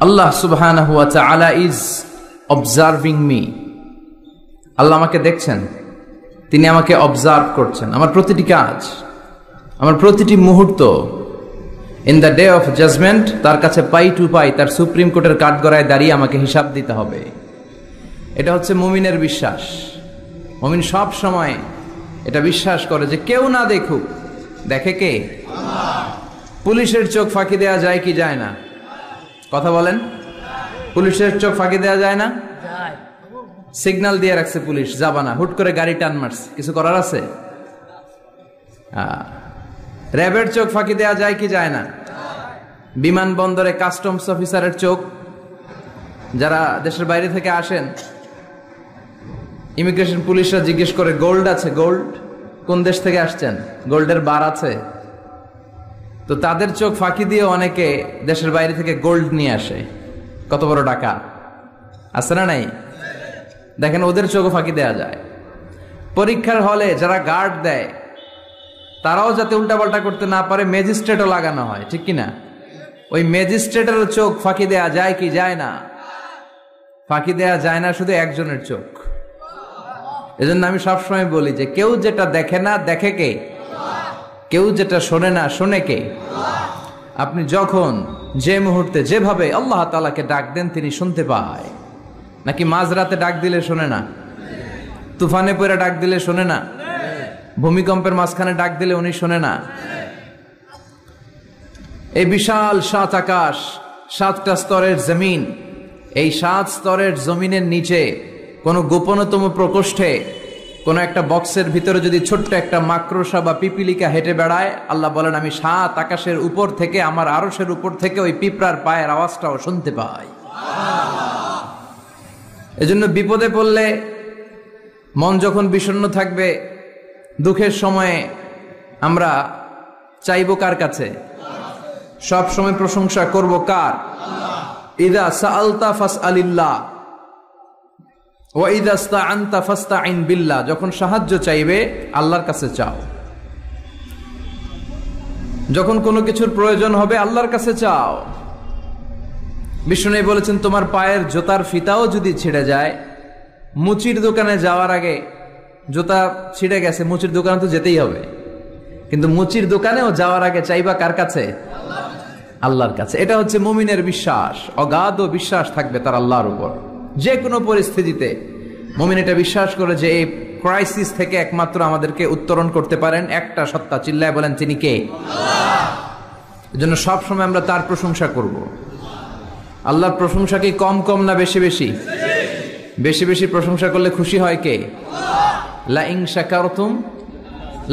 আল্লাহ সুবহানাহু ওয়া তাআলা ইজ অবজার্ভিং মি। আল্লাহ আমাকে দেখছেন, তিনি আমাকে অবজার্ভ করছেন, আমার প্রতিটি কাজ, আমার প্রতিটি মুহূর্ত। In the day of judgement তার কাছে পাই টু পাই, তার সুপ্রিম কোর্টের কাঠগড়ায় দাঁড়িয়ে আমাকে হিসাব দিতে হবে। এটা হচ্ছে মুমিনের বিশ্বাস। মুমিন সব সময় এটা বিশ্বাস করে যে কেউ না দেখুক, দেখে কে? পুলিশের চোখ ফাঁকি দেওয়া যায় কি যায় না? কথা বলেন। পুলিশের চোখ ফাঁকি দেওয়া যায় না? সিগন্যাল দিয়ে রাখছে পুলিশ, যাবা না, হুট করে গাড়ি টান মারছে, কিছু করার আছে? র্যাবের চোখ ফাঁকি দেওয়া যায় কি যায় না? বিমানবন্দরে কাস্টমস অফিসারের চোখ, যারা দেশের বাইরে থেকে আসেন, ইমিগ্রেশন পুলিশরা জিজ্ঞেস করে গোল্ড আছে? গোল্ড কোন দেশ থেকে আসছেন? গোল্ডের বার আছে? তো তাদের চোখ ফাঁকি দিয়ে অনেকে দেশের বাইরে থেকে গোল্ড নিয়ে আসে। কত বড় টাকা আছে না নাই? দেখেন, ওদের চোখও ফাঁকি দেওয়া যায়। পরীক্ষার হলে যারা গার্ড দেয়, তারাও যাতে উল্টাপাল্টা করতে না পারে ম্যাজিস্ট্রেটও লাগানো হয়, ঠিক কিনা? ওই ম্যাজিস্ট্রেটেরও চোখ ফাঁকি দেওয়া যায় কি যায় না? ফাঁকি দেওয়া যায় না শুধু একজনের চোখ। এজন্য আমি সবসময় বলি যে কেউ যেটা দেখে না দেখে কে? কেউ যেটা শোনে না শোনে কে? আপনি যখন যে মুহূর্তে যেভাবে আল্লাহ তাআলাকে ডাক দেন তিনি শুনতে পায়। নাকি মাঝরাতে ডাক দিলে শোনে না? তুফানে পড়ে ডাক দিলে শোনে না? ভূমিকম্পের মাঝখানে ডাক দিলে উনি শোনে না? এই বিশাল ৭ আকাশ, ৭টা স্তরের জমিন, এই ৭ স্তরের জমিনের নিচে কোনো গোপনতম প্রকোষ্ঠে কোনো একটা বক্সের ভিতরে যদি ছোট্ট একটা মাকড়সা বা পিপিলিকা হেঁটে বেড়ায়, আল্লাহ বলেন আমি ৭ আকাশের উপর থেকে, আমার আরশের উপর থেকে ওই পিঁপড়ার পায়ের আওয়াজটাও শুনতে পাই। এজন্য বিপদে পড়লে, মন যখন বিষণ্ণ থাকবে, দুঃখের সময়ে আমরা চাইবো কার কাছে? সব সময় প্রশংসা করব কার? ইযা সাআলতা ফাসআলিল্লাহ ওয়া ইযা ইসতাআনতা ফাসতাইন বিল্লাহ। যখন সাহায্য চাইবে আল্লাহর কাছে চাও, যখন কোনো কিছুর প্রয়োজন হবে আল্লাহর কাছে চাও। বিষ্ণু বলেছেন তোমার পায়ের জুতার ফিতাও যদি ছিঁড়ে যায়, মুচির দোকানে যাওয়ার আগে, জুতা ছিঁড়ে গেছে, মুচির দোকানে তো যেতেই হবে, কিন্তু মুচির দোকানেও যাওয়ার আগে চাইবা কার কাছে? আল্লাহর কাছে। এটা হচ্ছে মুমিনের বিশ্বাস। অগাধ বিশ্বাস থাকবে তার আল্লাহর উপর। যে কোনো পরিস্থিতিতে মুমিন এটা বিশ্বাস করে যে এই ক্রাইসিস থেকে একমাত্র আমাদেরকে উত্তরণ করতে পারেন একটা সত্তা। চিল্লায় বলেন তিনি কে? এজন্য সবসময় আমরা তার প্রশংসা করব। আল্লাহর প্রশংসা কি কম কম না বেশি বেশি? বেশি বেশি প্রশংসা করলে খুশি হয় কে? লা ইন শাকারতুম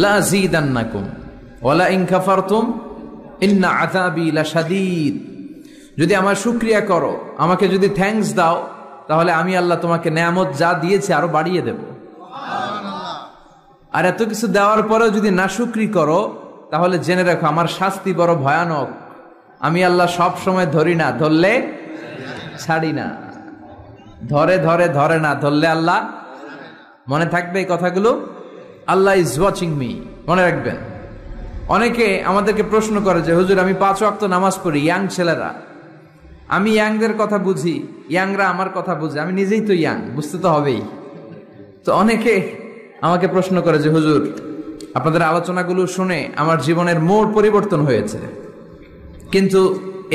লা আযীদান্নাকুম ওয়া লা ইন কাফারতুম ইন্না আযাবি লাশাদীদ। যদি আমার শুকরিয়া করো, আমাকে যদি থ্যাঙ্কস দাও, তাহলে আমি আল্লাহ তোমাকে নেয়ামত যা দিয়েছি আরো বাড়িয়ে দেব। আর এত কিছু দেওয়ার পরেও যদি নাশুকরি করো, তাহলে জেনে রাখো আমার শাস্তি বড় ভয়ানক। আমি আল্লাহ সব সময় ধরি না, ধরলে ছাড়ি না। ধরে ধরে ধরে না, ধরলে আল্লাহ। মনে থাকবে এই কথাগুলো? আল্লাহ ইজ ওয়াচিং মি, মনে রাখবেন। অনেকে আমাদেরকে প্রশ্ন করে যে হুজুর আমি 5 ওয়াক্ত নামাজ পড়ি, ইয়াং ছেলেরা, আমি ইয়াংদের কথা বুঝি, ইয়াংরা আমার কথা বুঝে, আমি নিজেই তো ইয়াং, বুঝতে তো হবেই। তো অনেকে আমাকে প্রশ্ন করে যে হুজুর আপনাদের আলোচনাগুলো শুনে আমার জীবনের মোড় পরিবর্তন হয়েছে, কিন্তু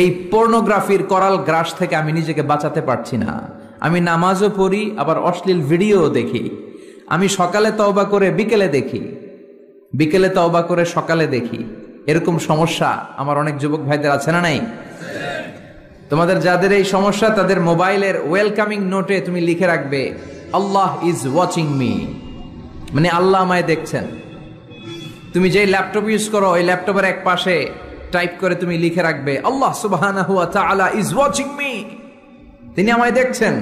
এই পর্নোগ্রাফির করাল গ্রাস থেকে আমি নিজেকে বাঁচাতে পারছি না। আমি নামাজও পড়ি, আবার অশ্লীল ভিডিও দেখি। আমি সকালে তওবা করে বিকেলে দেখি, বিকেলে তওবা করে সকালে দেখি। এরকম সমস্যা আমার অনেক যুবক ভাইদের আছে না নাই? তোমাদের যাদের এই সমস্যা, তাদের মোবাইলের ওয়েলকামিং নোটে তুমি লিখে রাখবে আল্লাহ ইজ ওয়াচিং মি, মানে আল্লাহ আমায় দেখছেন। তুমি যেই ল্যাপটপ ইউজ করো, ওই ল্যাপটপের এক পাশে টাইপ করে তুমি লিখে রাখবে আল্লাহ সুবহানাহু ওয়া তাআলা ইজ ওয়াচিং মি। তিনি আমায় দেখছেন,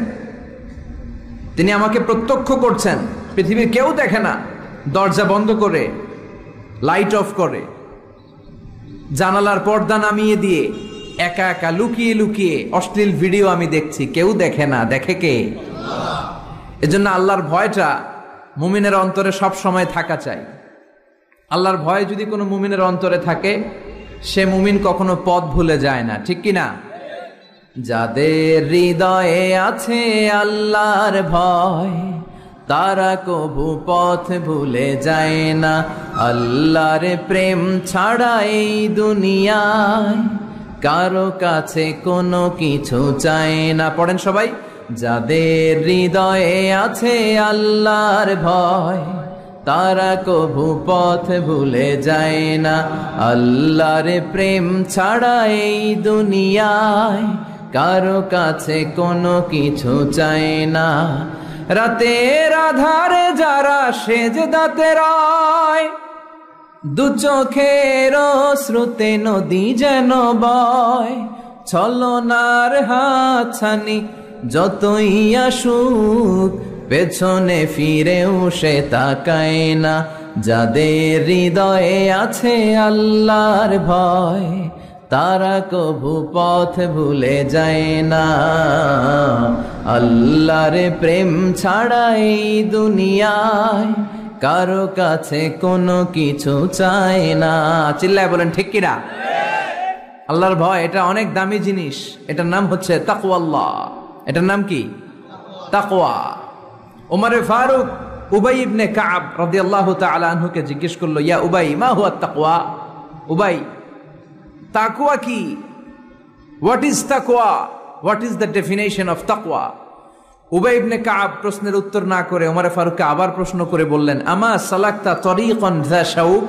তিনি আমাকে প্রত্যক্ষ করছেন। পৃথিবীর কেউ দেখে না। দরজা বন্ধ করে, লাইট অফ করে, জানালার পর্দা নামিয়ে দিয়ে একা একা লুকিয়ে লুকিয়ে অশ্লীল ভিডিও আমি দেখছি, কেউ দেখে না, দেখে কে? এজন্য আল্লাহর ভয়টা মুমিনের অন্তরে সব সময় থাকা চাই। আল্লাহর ভয় যদি কোনো মুমিনের অন্তরে থাকে, সে মুমিন কখনো পথ ভুলে যায় না, ঠিক কি না? যাদের হৃদয়ে আছে আল্লাহর ভয়, তারা কভু পথ ভুলে যায় না। আল্লাহর প্রেম ছাড়া এই দুনিয়ায় কারো কাছে কোনো কিছু চায় না। পড়েন সবাই। যাদের হৃদয়ে আছে আল্লাহর ভয়, তারা কভু পথ ভুলে যায় না। আল্লাহর প্রেম ছাড়া এই দুনিয়ায় কারো কাছে কোনো কিছু চায় না। রাতের আধারে যারা সেজদাতে রয়, দু চোখের শ্রুতে নদী যেন বয়। ছলনার হাতছানি যতই আসুক, পেছনে ফিরেও সে তাকায় না। যাদের হৃদয়ে আছে আল্লাহর ভয়, তারা কভু পথ ভুলে যায় না। আল্লাহর প্রেম ছাড়া এই দুনিয়ায় কারো কাছে কোনো কিছু চায় না। চিল্লায় বলেন ঠিক কিনা? আল্লাহর ভয় এটা অনেক দামি জিনিস। এটার নাম হচ্ছে তাকওয়াল্লাহ। এটার নাম কি? তাকওয়া। উমরে ফারুক উবাই ইবনে কাব রাদিয়াল্লাহু তাআলা আনহুকে জিজ্ঞেস করলো, ইয়া উবাই, মা হুয়া তাকওয়া? উবাই, তাকওয়া কি? হোয়াট ইজ তাকওয়া? What is the definition of তাকওয়া? উবাই ইবনে কাব প্রশ্নের উত্তর না করে ওমরে ফারুককে আবার প্রশ্ন করে বললেন, আমা সালাকতা তরিকান যা শাউক?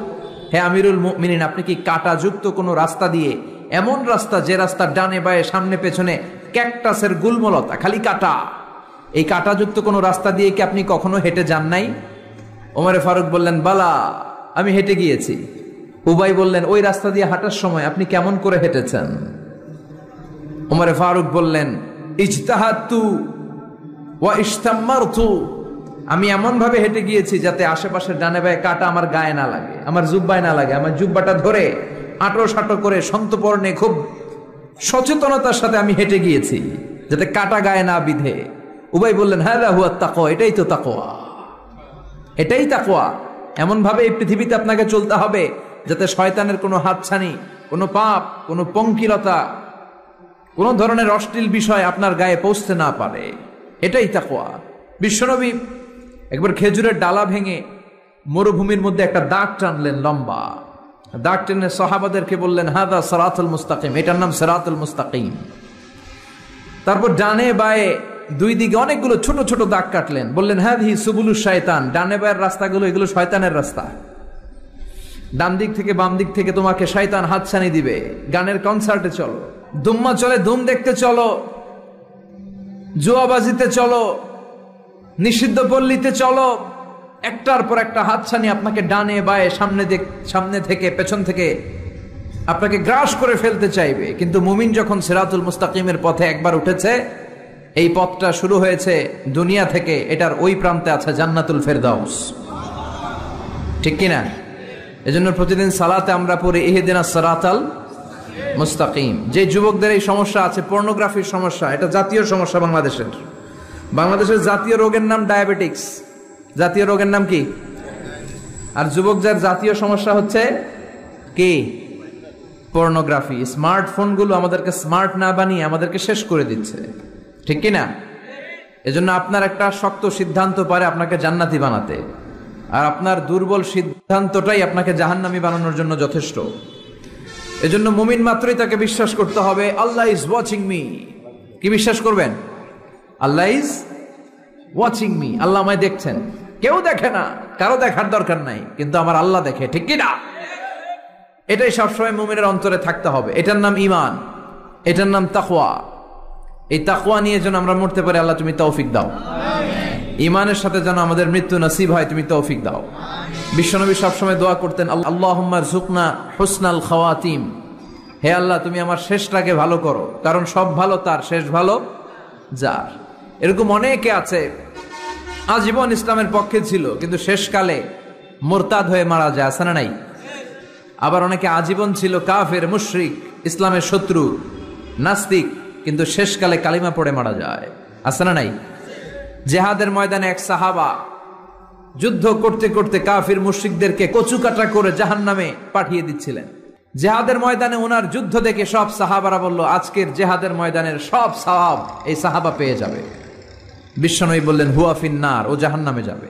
হে আমিরুল মুমিনিন, আপনি কি কাঁটাযুক্ত কোনো রাস্তা দিয়ে, এমন রাস্তা যে রাস্তা ডানে বায়ে সামনে পেছনে ক্যাকটাসের গুলমলতা, খালি কাঁটা, এই কাঁটাযুক্ত কোনো রাস্তা দিয়ে কি আপনি কখনো হেঁটে যান নাই? ওমরে ফারুক বললেন, বালা, আমি হেঁটে গিয়েছি। উবাই বললেন, ওই রাস্তা দিয়ে হাঁটার সময় আপনি কেমন করে হেঁটেছেন? ওমরে ফারুক বললেন, ইজতাহাদতু ওয়া ইশতাম্মারতু, আমি এমন ভাবে হেঁটে গিয়েছি যাতে আশেপাশের ডানে বায়ে কাঁটা আমার গায়ে না লাগে, আমার জুব্বায় না লাগে। আমার জুব্বাটা ধরে আঁটো সাঁটো করে সন্তপর্ণে খুব সচেতনতার সাথে আমি হেঁটে গিয়েছি যাতে কাঁটা গায়ে না বিধে। উবাই বললেন, হাযা হুয়া তাকওয়া, এটাই তো তাকওয়া, এটাই তাকওয়া। এমন ভাবে এই পৃথিবীতে আপনাকে চলতে হবে যাতে শয়তানের কোনো হাতছানি, কোনো পাপ, কোনো পঙ্কিলতা, কোনো ধরনের অশ্লীল বিষয় আপনার গায়ে পৌঁছতে না পারে। এটাই তাকওয়া। বিশ্বনবী একবার খেজুরের ডালা ভেঙে মরুভূমির মধ্যে একটা দাগ টানলেন, লম্বা দাগ টেনে সাহাবাদেরকে বললেন, হাদা সিরাতুল মুস্তাকিম, এটার নাম সিরাতুল মুস্তাকিম। তারপর ডানে বায়ে দুই দিকে অনেকগুলো ছোট ছোট দাগ কাটলেন, বললেন, হাদিহি সুবুলুশ শায়তান, ডানে বায়ের রাস্তাগুলো এগুলো শয়তানের রাস্তা। ডান দিক থেকে বাম দিক থেকে তোমাকে শয়তান হাতছানি দিবে। গানের কনসার্টে চলো, দুম্মা চলে ধুম দেখতে চলো, জুয়াবাজিতে চলো, নিষিদ্ধ পল্লীতে চলো, একটার পর একটা হাতছানি আপনাকে ডানে বায়ে সামনে থেকে পেছন থেকে আপনাকে গ্রাস করে ফেলতে চাইবে। কিন্তু মুমিন যখন সিরাতুল মুস্তাকিমের পথে একবার উঠেছে, এই পথটা শুরু হয়েছে দুনিয়া থেকে, এটার ওই প্রান্তে আছে জান্নাতুল ফেরদাউস। ঠিক কিনা? এজন্য প্রতিদিন সালাতে আমরা পড়ি ইহদিনাস সিরাতাল মুস্তাকিম। যে যুবকদের এই সমস্যা আছে, পর্নোগ্রাফির সমস্যা, এটা জাতীয় সমস্যা বাংলাদেশের জাতীয় রোগের নাম ডায়াবেটিক্স। জাতীয় রোগের নাম কি? আর যুবকদের জাতীয় সমস্যা হচ্ছে কি? পর্নোগ্রাফি। স্মার্টফোনগুলো আমাদেরকে স্মার্ট না বানিয়ে আমাদেরকে শেষ করে দিচ্ছে। ঠিক কিনা? এজন্য আপনার একটা শক্ত সিদ্ধান্ত পারে আপনাকে জান্নাতি বানাতে, আর আপনার দুর্বল সিদ্ধান্তটাই আপনাকে জাহান্নামী বানানোর জন্য যথেষ্ট। এজন্য মুমিন মাত্রই তাকে বিশ্বাস করতে হবে, আল্লাহ ইজ ওয়াচিং মি। কি বিশ্বাস করবেন? আল্লাহ ইজ ওয়াচিং মি, আল্লাহ আমায় দেখছেন। কেউ দেখে না, কারো দেখার দরকার নাই, কিন্তু আমার আল্লাহ দেখে। ঠিক কিনা? এটাই সবসময় মুমিনের অন্তরে থাকতে হবে। এটার নাম ঈমান, এটার নাম তাকওয়া। এই তাকওয়া নিয়ে যেন আমরা মরতে পারি, আল্লাহ তুমি তৌফিক দাও। ঈমানের সাথে যেন আমাদের মৃত্যু নসিব হয়, তুমি তৌফিক দাও। বিশ্বনবী সবসময় দোয়া করতেন, আল্লাহুম্মা রযুকনা হুসনাল খাওয়াতিম, হে আল্লাহ তুমি আমার শেষটাকে ভালো করো, কারণ সব ভালো তার, শেষ ভালো যার। এরকম অনেকে আছে আজীবন ইসলামের পক্ষে ছিল, কিন্তু শেষকালে মুরতাদ হয়ে মারা যায়, আছে না নাই? আবার অনেকে আজীবন ছিল কাফের, মুশরিক, ইসলামের শত্রু, নাস্তিক, কিন্তু শেষকালে কালিমা পড়ে মারা যায়, আছে না নাই? জিহাদের ময়দানে এক সাহাবা যুদ্ধ করতে করতে কাফির মুশরিকদেরকে কচুকাটা করে জাহান্নামে পাঠিয়ে দিচ্ছিলেন। জিহাদের ময়দানে ওনার যুদ্ধ দেখে সব সাহাবারা বলল, আজকের জিহাদের ময়দানের সব সওয়াব এই সাহাবা পেয়ে যাবে। বিশ্বনবী বললেন, হুয়া ফিন্নার, ও জাহান্নামে যাবে।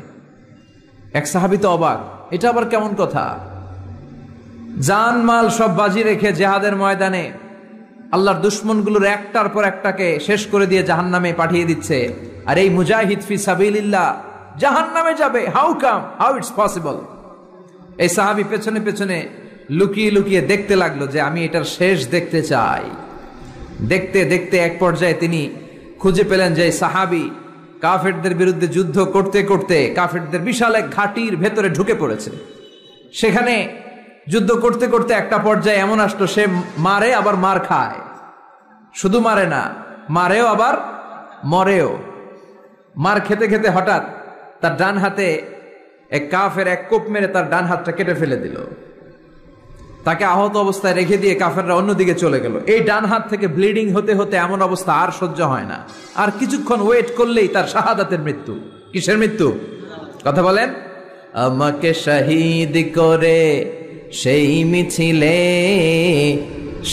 এক সাহাবী তো অবাক, এটা আবার কেমন কথা? জান মাল সব বাজি রেখে জিহাদের ময়দানে আল্লাহর দুশমনগুলোর একটার পর একটাকে শেষ করে দিয়ে জাহান্নামে পাঠিয়ে দিচ্ছে, আর এই মুজাহিদ ফি সাবিলিল্লাহ জাহান্নামে যাবে। How it's possible? এই সাহাবী পেছনে পেছনে লুকিয়ে লুকিয়ে দেখতে লাগলো যে আমি এটার শেষ দেখতে চাই। দেখতে দেখতে এক পর্যায়ে তিনি খুঁজে পেলেন যে সাহাবী কাফেরদের বিরুদ্ধে যুদ্ধ করতে করতে কাফেরদের বিশাল এক ঘাটির ভেতরে ঢুকে পড়েছে। সেখানে যুদ্ধ করতে করতে একটা পর্যায়ে এমন আসলো, সে মারে আবার মার খায়। শুধু মারে না, মারেও আবার মরেও। মার খেতে খেতে হঠাৎ তার ডান হাতে এক কাফের এক কোপ মেরে তার ডান হাতটা কেটে ফেলে দিল। তাকে আহত অবস্থায় রেখে দিয়ে কাফেররা অন্যদিকে চলে গেল। এই ডান হাত থেকে ব্লিডিং হতে হতে এমন অবস্থা আর সহ্য হয় না। আর কিছুক্ষণ ওয়েট করলেই তার শাহাদাতের মৃত্যু। কিসের মৃত্যু? কথা বলেন। আমাকে শহীদ করে সেই মিছিলে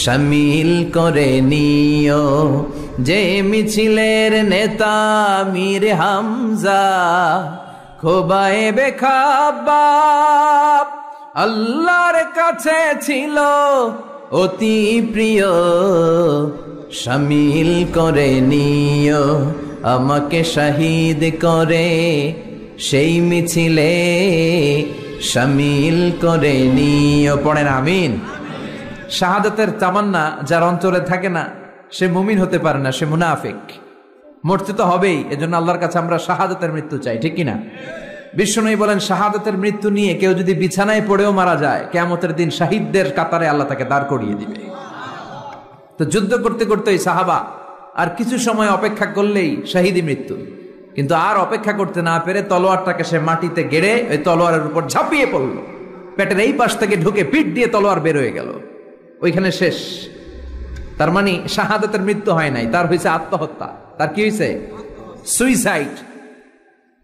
শামিল করে নিও, যে মিছিলের নেতা মীর হামজা খোবায়েবে খাব্বাব আল্লাহর কাছে ছিল অতি প্রিয়, শামিল করে নিও আমাকে শহীদ করে সেই মিছিলে শামিল করে নিও। পড়েন আমিন। শাহাদাতের তামান্না যার অন্তরে থাকে না সে মুমিন হতে পারে না, সে মুনাফিক। মরতে তো হবেই, এজন্য আল্লাহর কাছে আমরা শাহাদাতের মৃত্যু চাই, ঠিক কিনা? বিশ্বনবী বলেন, শাহাদাতের মৃত্যু নিয়ে কেউ যদি বিছানায় পড়েও মারা যায়, কিয়ামতের দিন শহীদদের কাতারে আল্লাহ তাকে দাঁড় করিয়ে দিবে। তো যুদ্ধ করতে করতে এই সাহাবা আর কিছু সময় অপেক্ষা করলেই শহীদি মৃত্যু। কিন্তু আর অপেক্ষা করতে না পেরে তলোয়ারটাকে সে মাটিতে গেড়ে ওই তলোয়ারের উপর ঝাঁপিয়ে পড়ল। পেটের এই পাশ থেকে ঢুকে পিঠ দিয়ে তলোয়ার বের হয়ে গেল, ওইখানে শেষ। তার মানে শাহাদাতের মৃত্যু হয় নাই, তার হয়েছে আত্মহত্যা। তার কি হয়েছে? সুইসাইড।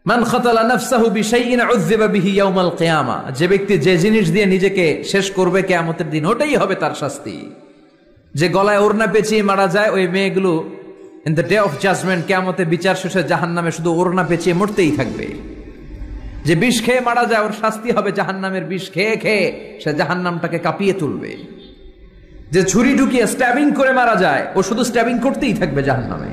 মান খাতালা নাফসাহু বিশাইইন উযযিবা বিহি ইয়াউমাল কিয়ামা, যে ব্যক্তি যে জিনিস দিয়ে নিজেকে শেষ করবে কিয়ামতের দিন, ওটাই হবে তার শাস্তি। যে গলায় ওড়না পেঁচিয়ে মারা যায়, ওই মেয়েগুলো in the day of judgement, কিয়ামতে বিচার শেষে জাহান্নামে শুধু ওড়না পেঁচিয়ে মরতেই থাকবে। যে বিষ খেয়ে মারা যায়, ওর শাস্তি হবে জাহান্নামের বিষ খেয়ে খেয়ে সে জাহান্নামটাকে কাঁপিয়ে তুলবে। যে ছুরি ঢুকিয়ে স্ট্যাবিং করে মারা যায়, ও শুধু স্ট্যাবিং করতেই থাকবে জাহান্নামে।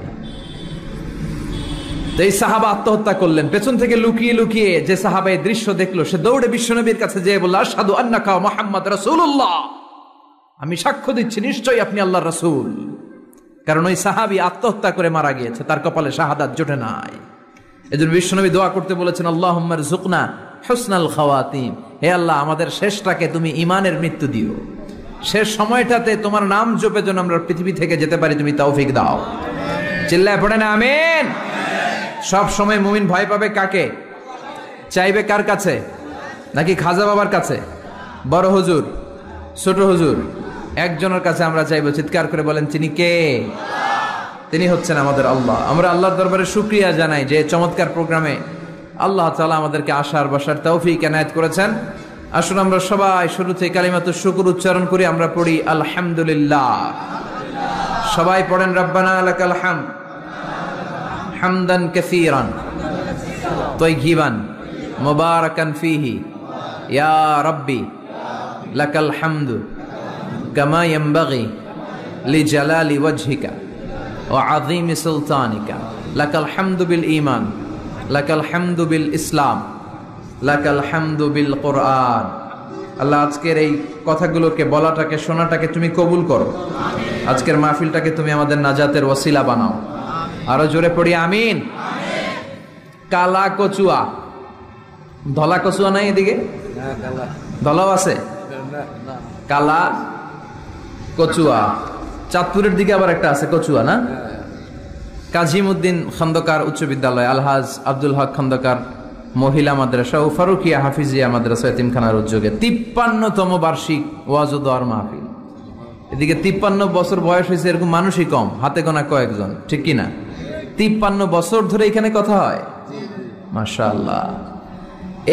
তো এই সাহাবা আত্মহত্যা করলেন। পেছন থেকে লুকিয়ে লুকিয়ে যে সাহাবা এই দৃশ্য দেখলো, সে দৌড়ে বিশ্বনবীর কাছে যেয়ে বলল, আশহাদু আন্নাকা মুহাম্মদ রাসূলুল্লাহ, আমি সাক্ষ্য দিচ্ছি নিশ্চয়ই আপনি আল্লাহর রাসূল। কারণ ওই সাহাবী আত্মহত্যা করে মারা গিয়েছে, তার কপালে শাহাদাত জোটে নাই। এজন্য বিশ্বনবী দোয়া করতে বলেছেন, আল্লাহুম্মা রযুকনা হুসনাল খাওয়াতিম, হে আল্লাহ আমাদের শেষটাকে তুমি ঈমানের মৃত্যু দিও, শেষ সময়টাতে তোমার নাম জপে যেন আমরা পৃথিবী থেকে যেতে পারি, তুমি তৌফিক দাও। চিল্লায় পড়েন আমিন। সব সময় মুমিন ভয় পাবে কাকে? চাইবে কার কাছে? নাকি খাজা বাবার কাছে, বড় হুজুর, ছোট হুজুর? একজনের কাছে আমরা চাইবো। চিৎকার করে বলেন, তিনি কে? তিনি হচ্ছেন আমাদের আল্লাহ। আমরা আল্লাহর দরবারে শুকরিয়া জানাই যে চমৎকার প্রোগ্রামে আল্লাহ তাআলা আমাদেরকে আসার বসার তৌফিক এনায়েত করেছেন। আসুন আমরা সবাই শুরু থেকে কালিমাতুশ শুকর উচ্চারণ করি। আমরা পড়ি আলহামদুলিল্লাহ। সবাই পড়েন, রব্বানা লাকাল হামদ হামদান কাসীরান তাইয়িবান মুবারাকান ফীহি ইয়া রাব্বি লাকাল হামদু কামা ইয়ানবাগি লিজালালি ওয়াজহিকা ওয়া আযীমি সুলতানিকা, লাকাল হামদু বিল ঈমান, লাকাল হামদু বিল ইসলাম, লাকাল হামদু বিল কোরআন। আল্লাহ আজকের এই কথাগুলোকে, বলাটাকে, শোনাটাকে তুমি কবুল করো। আজকের মাহফিলটাকে তুমি আমাদের নাজাতের ওসিলা বানাও। আরো জোরে পড়ি আমিন। কালা কচুয়া, ধলা কচুয়া নাই এদিকে? ধলাও আছে, কালা কচুয়া। চাঁদপুরের দিকে আবার একটা আছে কচুয়া, না? কাজিমউদ্দিন খন্দকার উচ্চ বিদ্যালয়, আলহাজ আব্দুল হক খন্দকার মহিলা মাদ্রাসা ও ফারুকিয়া হাফিজিয়া মাদ্রাসা এতিমখানার উদ্যোগে 53তম বার্ষিক ওয়াজ ও দোয়ার মাহফিল। এদিকে 53 বছর বয়স হয়েছে এরকম মানুষই কম, হাতে গোনা কয়েকজন, ঠিক কিনা? 53 বছর ধরে এখানে কথা হয়, মাশাআল্লাহ।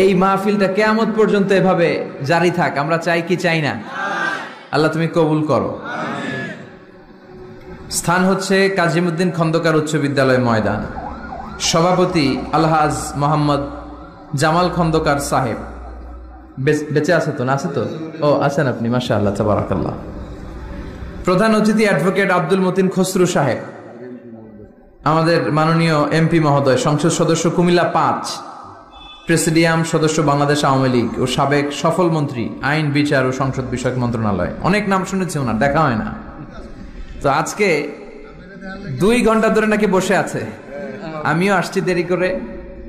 এই মাহফিলটা কিয়ামত পর্যন্ত এভাবে জারি থাক, আমরা চাই কি চাই না? আল্লাহ তুমি কবুল করো। স্থান হচ্ছে কাজিমউদ্দিন খন্দকার উচ্চ বিদ্যালয় ময়দান। সভাপতি আলহাজ মোহাম্মদ জামাল খন্দকার সাহেব। বেঁচে আছে তো? না আছে তো? ও আছেন আপনি, মাশাআল্লাহ, তাবারাকাল্লাহ। প্রধান অতিথি অ্যাডভোকেট আব্দুল মতিন খসরু সাহেব, আমাদের মাননীয় এমপি মহোদয়, সংসদ সদস্য কুমিল্লা ৫, প্রেসিডিয়াম সদস্য বাংলাদেশ আওয়ামী লীগ ও সাবেক সফল মন্ত্রী আইন, বিচার ও সংসদ বিষয়ক মন্ত্রণালয়। অনেক নাম শুনেছি ওনার, দেখা হয় না। তো আজকে 2 ঘন্টা ধরে নাকি বসে আছে। আমিও আসছি দেরি করে।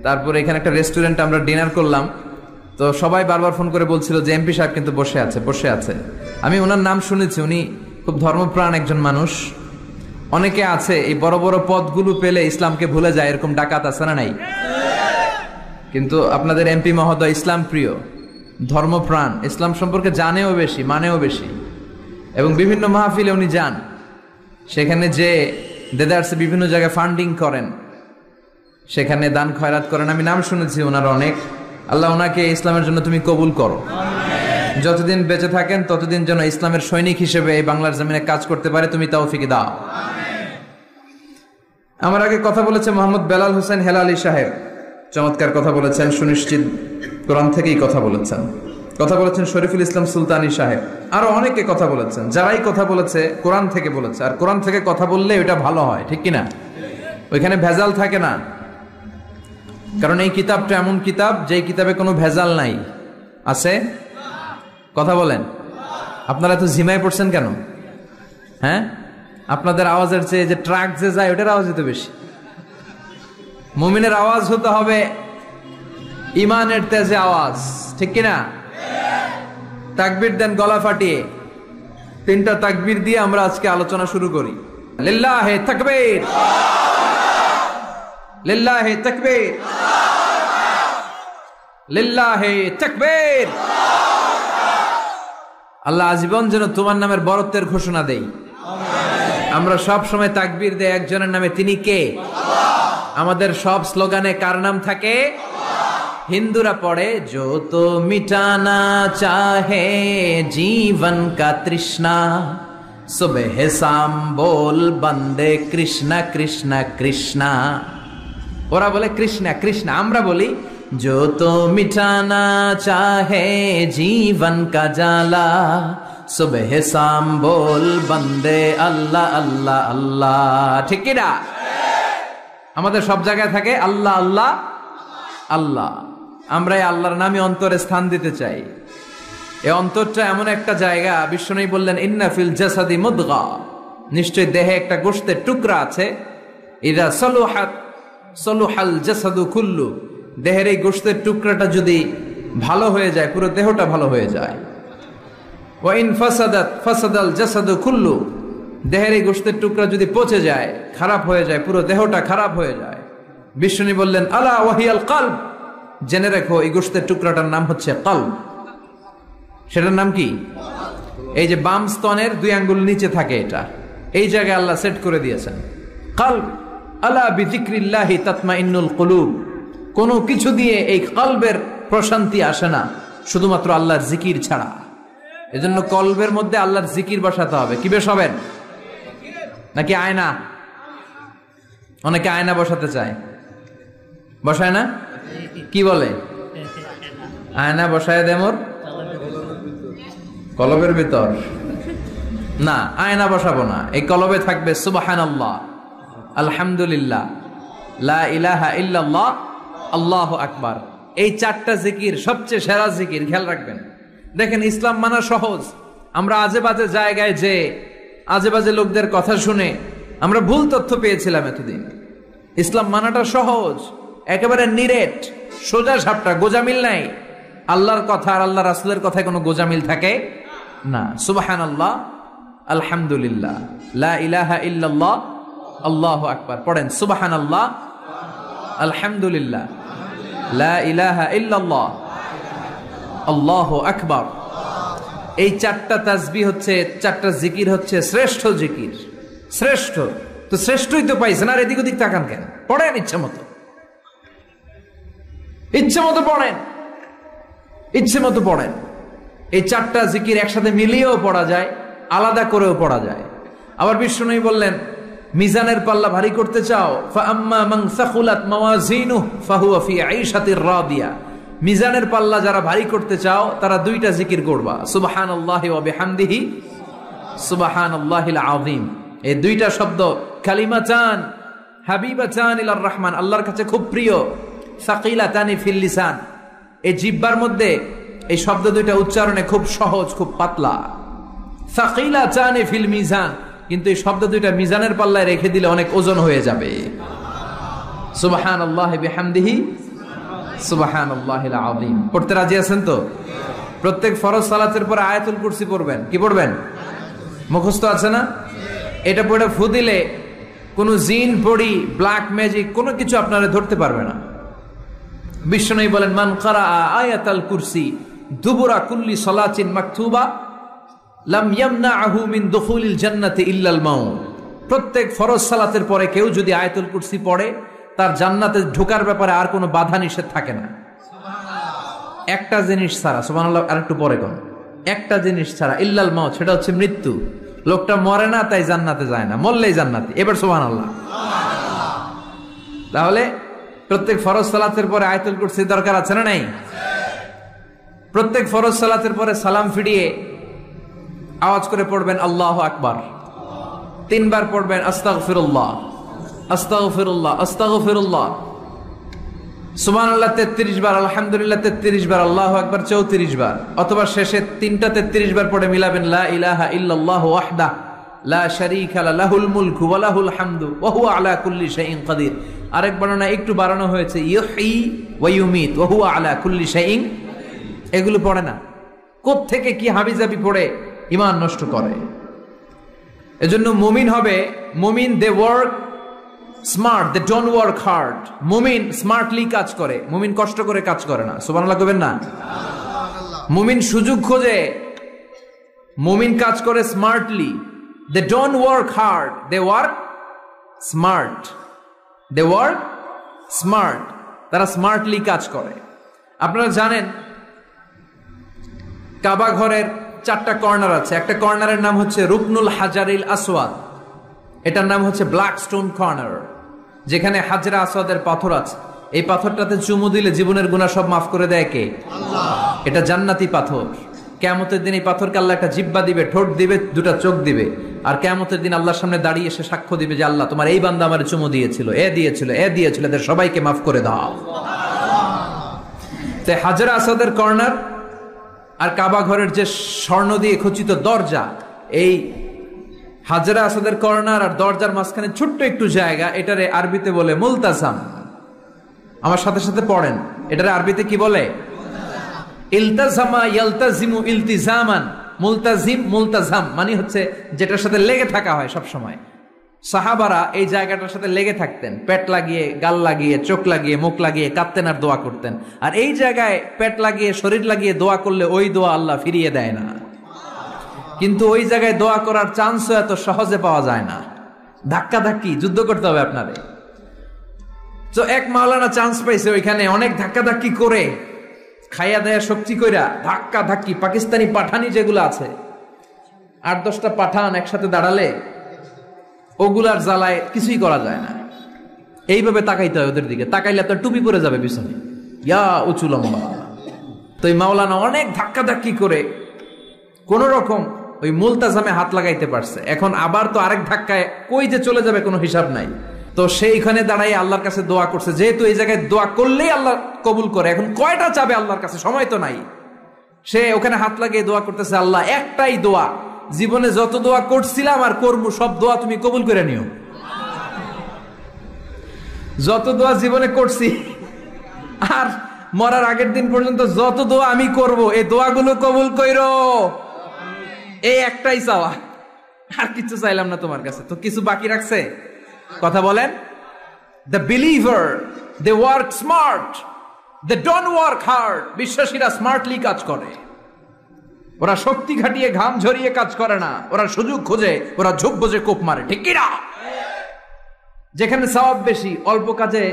তারপরে এখানে একটা রেস্টুরেন্টে আমরা ডিনার করলাম। তো সবাই বারবার ফোন করে বলছিল যে এমপি সাহেব কিন্তু বসে আছে। আমি ওনার নাম শুনেছি, উনি খুব ধর্মপ্রাণ একজন মানুষ। অনেকে আছে এই বড় বড় পদগুলো পেলে ইসলামকে ভুলে যায়, এরকম ডাকাত আছে না নাই? কিন্তু আপনাদের এমপি মহোদয় ইসলাম প্রিয়, ধর্মপ্রাণ, ইসলাম সম্পর্কে জানেও বেশি, মানেও বেশি, এবং বিভিন্ন মাহফিলে উনি যান। সেখানে যে দেদারসে বিভিন্ন জায়গায় ফান্ডিং করেন, সেখানে দান খয়রাত করেন। আমি নাম শুনেছি ওনার অনেক। আল্লাহ ওনাকে ইসলামের জন্য তুমি কবুল করো। যতদিন বেঁচে থাকেন ততদিন যেন ইসলামের সৈনিক হিসেবে এই বাংলার জমিনে কাজ করতে পারে, তুমি তৌফিক দাও। আমার আগে কথা বলেছে মোহাম্মদ বেলাল হোসেন হেলালি সাহেব, চমৎকার কথা বলেছেন, সুনিশ্চিত কোরআন থেকেই কথা বলেছেন শরীফুল ইসলাম সুলতানি সাহেব। আরো অনেকে কথা বলেছেন। যারাই কথা বলেছে কোরআন থেকে বলেছে, আর কোরআন থেকে কথা বললে ওটা ভালো হয়, ঠিক কিনা? ওইখানে ভেজাল থাকে না, কারণ এই কিতাবটা এমন কিতাব যে কিতাবে কোনো ভেজাল নাই। আছে? কথা বলেন। আপনারা তো ঝিমায় পড়ছেন কেন? হ্যাঁ, আপনাদের আওয়াজের চেয়ে যে ট্রাক যে যায় ওটার আওয়াজই তো বেশি। মুমিনের আওয়াজ হতে হবে ইমানের তেজে আওয়াজ, ঠিক কিনা? তাকবীর দেন গলা ফাটিয়ে। 3টা তাকবীর দিয়ে আমরা আজকে আলোচনা শুরু করি। লিল্লাহে তাকবীর, লিল্লাহে তাকবীর, লিল্লাহে তাকবীর। আল্লাহ আজীবন যেন তোমার নামের বরত্বের ঘোষণা দেই। আমরা সব সময় তাকবীর দেই একজনের নামে, তিনি কে? আমাদের সব স্লোগানে কার নাম থাকে? হিন্দুরা পড়ে जो तो मिटाना चाहे जीवन का तृष्णा सुबह शाम बोल बंदे कृष्णा कृष्णा कृष्णा। ওরা বলে কৃষ্ণা কৃষ্ণা, আমরা বলি जो तो मिटाना चाहे जीवन का जाला सुबह शाम बोल बंदे अल्लाह अल्लाह अल्लाह। ঠিক কি না? আমাদের সব জায়গায় থাকে আল্লাহ আল্লাহ আল্লাহ। আমরা এই আল্লাহর নামে অন্তরে স্থান দিতে চাই। এই অন্তরটা এমন একটা জায়গা, বিশ্বনবী বললেন ইন্না ফিল জাসাদি মুদগা, নিশ্চয় দেহে একটা গোশতের টুকরা আছে। ইদা সলুহাত সলুহাল জাসাদু কুল্লু, দেহের এই গোশতের টুকরাটা যদি ভালো হয়ে যায় পুরো দেহটা ভালো হয়ে যায়। ওয়া ইন ফাসাদাত ফাসাদাল জাসাদু কুল্লু, দেহের এই গোশতের টুকরা যদি পচে যায়, খারাপ হয়ে যায়, পুরো দেহটা খারাপ হয়ে যায়। বিষ্ণু বললেন আলা ওয়াহিয়াল কলব, জেনে রাখো এই গোশতের টুকরাটার নাম হচ্ছে কলব। সেটার নাম কি? এই যে বাম স্তনের 2 আঙ্গুল নিচে থাকে, এটা এই জায়গায় আল্লাহ সেট করে দিয়েছেন কলব। আলা বিযিকরিল্লাহি তাতমাইন্নুল কুলুব, কোনো কিছু দিয়ে এই কলবের প্রশান্তি আসে না শুধুমাত্র আল্লাহর জিকির ছাড়া। এজন্য কলবের মধ্যে আল্লাহর জিকির বসাতে হবে। কি বসাবেন? নাকি আয়না? অনেকে আয়না বসাতে চায়, বসায় না? কি বলে? আয়না বসায় দে মোর কলবের ভিতর। না, আয়না বসাবো না, এই কলবে থাকবে সুবহানাল্লাহ, আলহামদুলিল্লাহ, লা ইলাহা ইল্লাল্লাহ, আল্লাহু আকবার। এই 4টা জিকির সবচেয়ে সেরা জিকির, খেয়াল রাখবেন। দেখেন ইসলাম মানা সহজ। আমরা আজে বাজে জায়গায় যে আজে বাজে লোকদের কথা শুনে আমরা ভুল তথ্য পেয়েছিলাম এতদিন। ইসলাম মানাটা সহজ, একেবারে নিরেট, সোজা সাপটা, গোজামিল নাই। আল্লাহর কথা আর আল্লাহ রাসূলের কথায় কোনো গোজামিল থাকে না। সুবহানাল্লাহ, আলহামদুলিল্লাহ, লা ইলাহা ইল্লাল্লাহ, আল্লাহু আকবার। পড়েন সুবহানাল্লাহ, আলহামদুলিল্লাহ, লা ইলাহা ইল্লাল্লাহ, আল্লাহু আকবার। এই 4টা তাসবিহ হচ্ছে, 4টা জিকির হচ্ছে শ্রেষ্ঠ জিকির। শ্রেষ্ঠ তো শ্রেষ্ঠই তো পাইছেন, আর এদিক ওদিক তাকান কেন? পড়েন ইচ্ছা মতো, ইচ্ছে মতো পড়েন, ইচ্ছে মতো পড়েন। এই চারটা জিকির একসাথে মিলিয়েও পড়া যায়, আলাদা করেও পড়া যায়। আবার বিষ্ণু বললেন, মিজানের পাল্লা ভারী করতে চাও, ফাআম্মা মান সাকুলাত মাওয়াজিনুহু ফাহুয়া ফি আইশাতির রাদিয়া। মিজানের পাল্লা যারা ভারী করতে চাও তারা দুইটা জিকির করবা, সুবহানাল্লাহি ওয়া বিহামদিহি সুবহানাল্লাহিল আযীম। এই দুইটা শব্দ কালিমাতান হাবিবাতান ইলার রহমান, আল্লাহর কাছে খুব প্রিয়, সাকিলাতানি ফিল লিসান। এই জিহ্বার মধ্যে এই শব্দ দুইটা উচ্চারণে খুব সহজ, খুব পাতলা। সাকিলাতানি ফিল মিজান, কিন্তু এই শব্দ দুইটা মিজানের পাল্লায় রেখে দিলে অনেক ওজন হয়ে যাবে। সুবহানাল্লাহি বিহামদিহি সুবহানাল্লাহিল আযীম। পড়তে রাজি আছেন তো? প্রত্যেক ফরজ সালাতের পর আয়াতুল কুরসি পড়বেন। কি পড়বেন? মুখস্থ আছে না? এটা পড়ে ফু দিলে কোনো জিন পড়ি, ব্ল্যাক ম্যাজিক কোনো কিছু আপনারা ধরতে পারবে না। বিষ্ণু বলেন, মান কারা আয়াতাল কুরসি দুবুরা কুল্লি সালাতিন মাকতুবা লাম ইয়ামনাহু মিন দুখুলিল জান্নাতি ইল্লাল মাউত। প্রত্যেক ফরজ সালাতের পরে কেউ যদি আয়াতুল কুরসি পড়ে, তার জান্নাতে ঢোকার ব্যাপারে আর কোনো বাধা নিষেধ থাকে না। একটা জিনিস ছাড়া, সুবহানাল্লাহ, আরেকটু পরে কোন একটা জিনিস ছাড়া, ইল্লাল মাউত, সেটা হচ্ছে মৃত্যু। লোকটা মরে না তাই জান্নাতে যায় না, মরলেই জান্নাতি। এবার সুবহানাল্লাহ। তাহলে প্রত্যেক ফরজ সালাতের পরে আয়াতুল কুরসি দরকার আছে না নাই? প্রত্যেক ফরজ সালাতের পরে সালাম ফিরিয়ে আওয়াজ করে পড়বেন আল্লাহু আকবার। 3 বার পড়বেন আস্তাগফিরুল্লাহ আস্তাগফিরুল্লাহ আস্তাগফিরুল্লাহ। সুবহানাল্লাহ 33 বার, আলহামদুলিল্লাহ 33 বার, আল্লাহু আকবার 34 বার, অথবা শেষে 3টা 33 বার পড়ে মিলাবেন লা ইলাহা ইল্লাল্লাহু ওয়াহদাহু লা শারীকা লাহুল মুলকু ওয়া লাহুল হামদু ওয়া হুয়া আলা কুল্লি শাইইন কাদির। আরেক বর্ণনা একটু বাড়ানো হয়েছে, ইউহয়ী ওয়া ইউমীত ওয়া হুয়া আলা কুল্লি শাইইন। এগুলো পড়ে না, কোত্থেকে কি হাবিজাবি পড়ে ঈমান নষ্ট করে। এজন্য মুমিন হবে, মুমিন they work smart, they don't work hard. মুমিন স্মার্টলি কাজ করে, মুমিন কষ্ট করে কাজ করে না। সুবহানাল্লাহ কইবেন না? মুমিন সুযোগ খোঁজে, মুমিন কাজ করে smartly. They don't work hard, they work smart. They work smart, তারা স্মার্টলি কাজ করে। আপনারা জানেন কাবা ঘরের 4টা কর্নার আছে। একটা কর্নারের নাম হচ্ছে রুকনুল হাজারিল আসওয়াদ, এটার নাম হচ্ছে ব্ল্যাক স্টোন কর্নার, যেখানে হাজরা আসওয়াদের পাথর আছে। এই পাথরটাতে চুমু দিলে জীবনের গুনাহ সব মাফ করে দেয় কে? আল্লাহ। এটা জান্নাতি পাথর। কিয়ামতের দিন এই পাথরকে আল্লাহ একটা জিহ্বা দিবে, ঠোঁট দিবে, 2টা চোখ দিবে, আর কিয়ামতের দিন আল্লাহর সামনে দাঁড়িয়ে এসে সাক্ষ্য দিবে যে আল্লাহ তোমার এই বান্দা আমারে চুমু দিয়েছিল, এ দিয়েছিল, এ দিয়েছিল, এদের সবাইকে মাফ করে দাও। তো হাজরা আসওয়াদের কর্নার আর কাবা ঘরের যে স্বর্ণ দিয়ে খচিত দরজা, এই হাজরা আসওয়াদের কর্নার আর দরজার মাঝখানে ছোট্ট একটু জায়গা, এটারে আরবিতে বলে মুলতাজাম। আমার সাথে সাথে পড়েন, এটারে আরবিতে কি বলে? ইলতাজামা ইয়ালতাজিমু ইলতিজামান। মুলতাজিম মুলতাজাম মানে হচ্ছে যেটার সাথে লেগে থাকা হয় সব সময়। সাহাবারা এই জায়গাটার সাথে লেগে থাকতেন, পেট লাগিয়ে, গাল লাগিয়ে, চোখ লাগিয়ে, মুখ লাগিয়ে কাঁদতেন আর দোয়া করতেন। আর এই জায়গায় পেট লাগিয়ে, শরীর লাগিয়ে দোয়া করলে ওই দোয়া আল্লাহ ফিরিয়ে দেয় না। কিন্তু ওই জায়গায় দোয়া করার চান্সও এত সহজে পাওয়া যায় না, ধাক্কা ধাক্কি যুদ্ধ করতে হবে আপনারে। তো এক মাওলানা চান্স পাইছে ওইখানে, অনেক ধাক্কা ধাক্কি করে, খাইয়া দেয়া শক্তি কইরা ধাক্কা ধাক্কি, পাকিস্তানি পাঠানি যেগুলো আছে, 8-10টা পাঠান একসাথে দাঁড়ালে ওগুলার জ্বালায় কিছুই করা যায় না। এইভাবে তাকাইতে হয় ওদের দিকে, তাকাইলে তো টুপি পরে যাবে পিছনে, ইয়া উঁচু লম্বা। তো এই মাওলানা অনেক ধাক্কা ধাক্কি করে কোন রকম ওই মুলতাজামে হাত লাগাইতে পারছে। এখন আবার তো আরেক ধাক্কায় কই যে চলে যাবে কোনো হিসাব নাই। তো সেইখানে দাঁড়াই আল্লাহর কাছে দোয়া করছে, যেহেতু এই জায়গায় দোয়া করলেই আল্লাহ কবুল করে, এখন কয়টা চাবে আল্লাহর কাছে, সময় তো নাই। সে ওখানে হাত লাগিয়ে দোয়া করতেছে, আল্লাহ একটাই দোয়া, জীবনে যত দোয়া করছিলাম আর করবো সব দোয়া তুমি কবুল করে নিও। যত দোয়া জীবনে করছি আর মরার আগের দিন পর্যন্ত যত দোয়া আমি করব, এই দোয়াগুলো কবুল কইরো, এই একটাই চাওয়া, আর কিছু চাইলাম না তোমার কাছে। তো কিছু বাকি রাখছে? কথা বলেন। The believer, they work smart, they don't work hard. বিশ্বাসীরা স্মার্টলি কাজ করে, ওরা শক্তি খাটিয়ে ঘাম ঝরিয়ে কাজ করে না, ওরা সুযোগ খোঁজে, ওরা ঝোপ বোঝে কোপ মারে, ঠিক কিনা? যেখানে সওয়াব বেশি, অল্প কাজে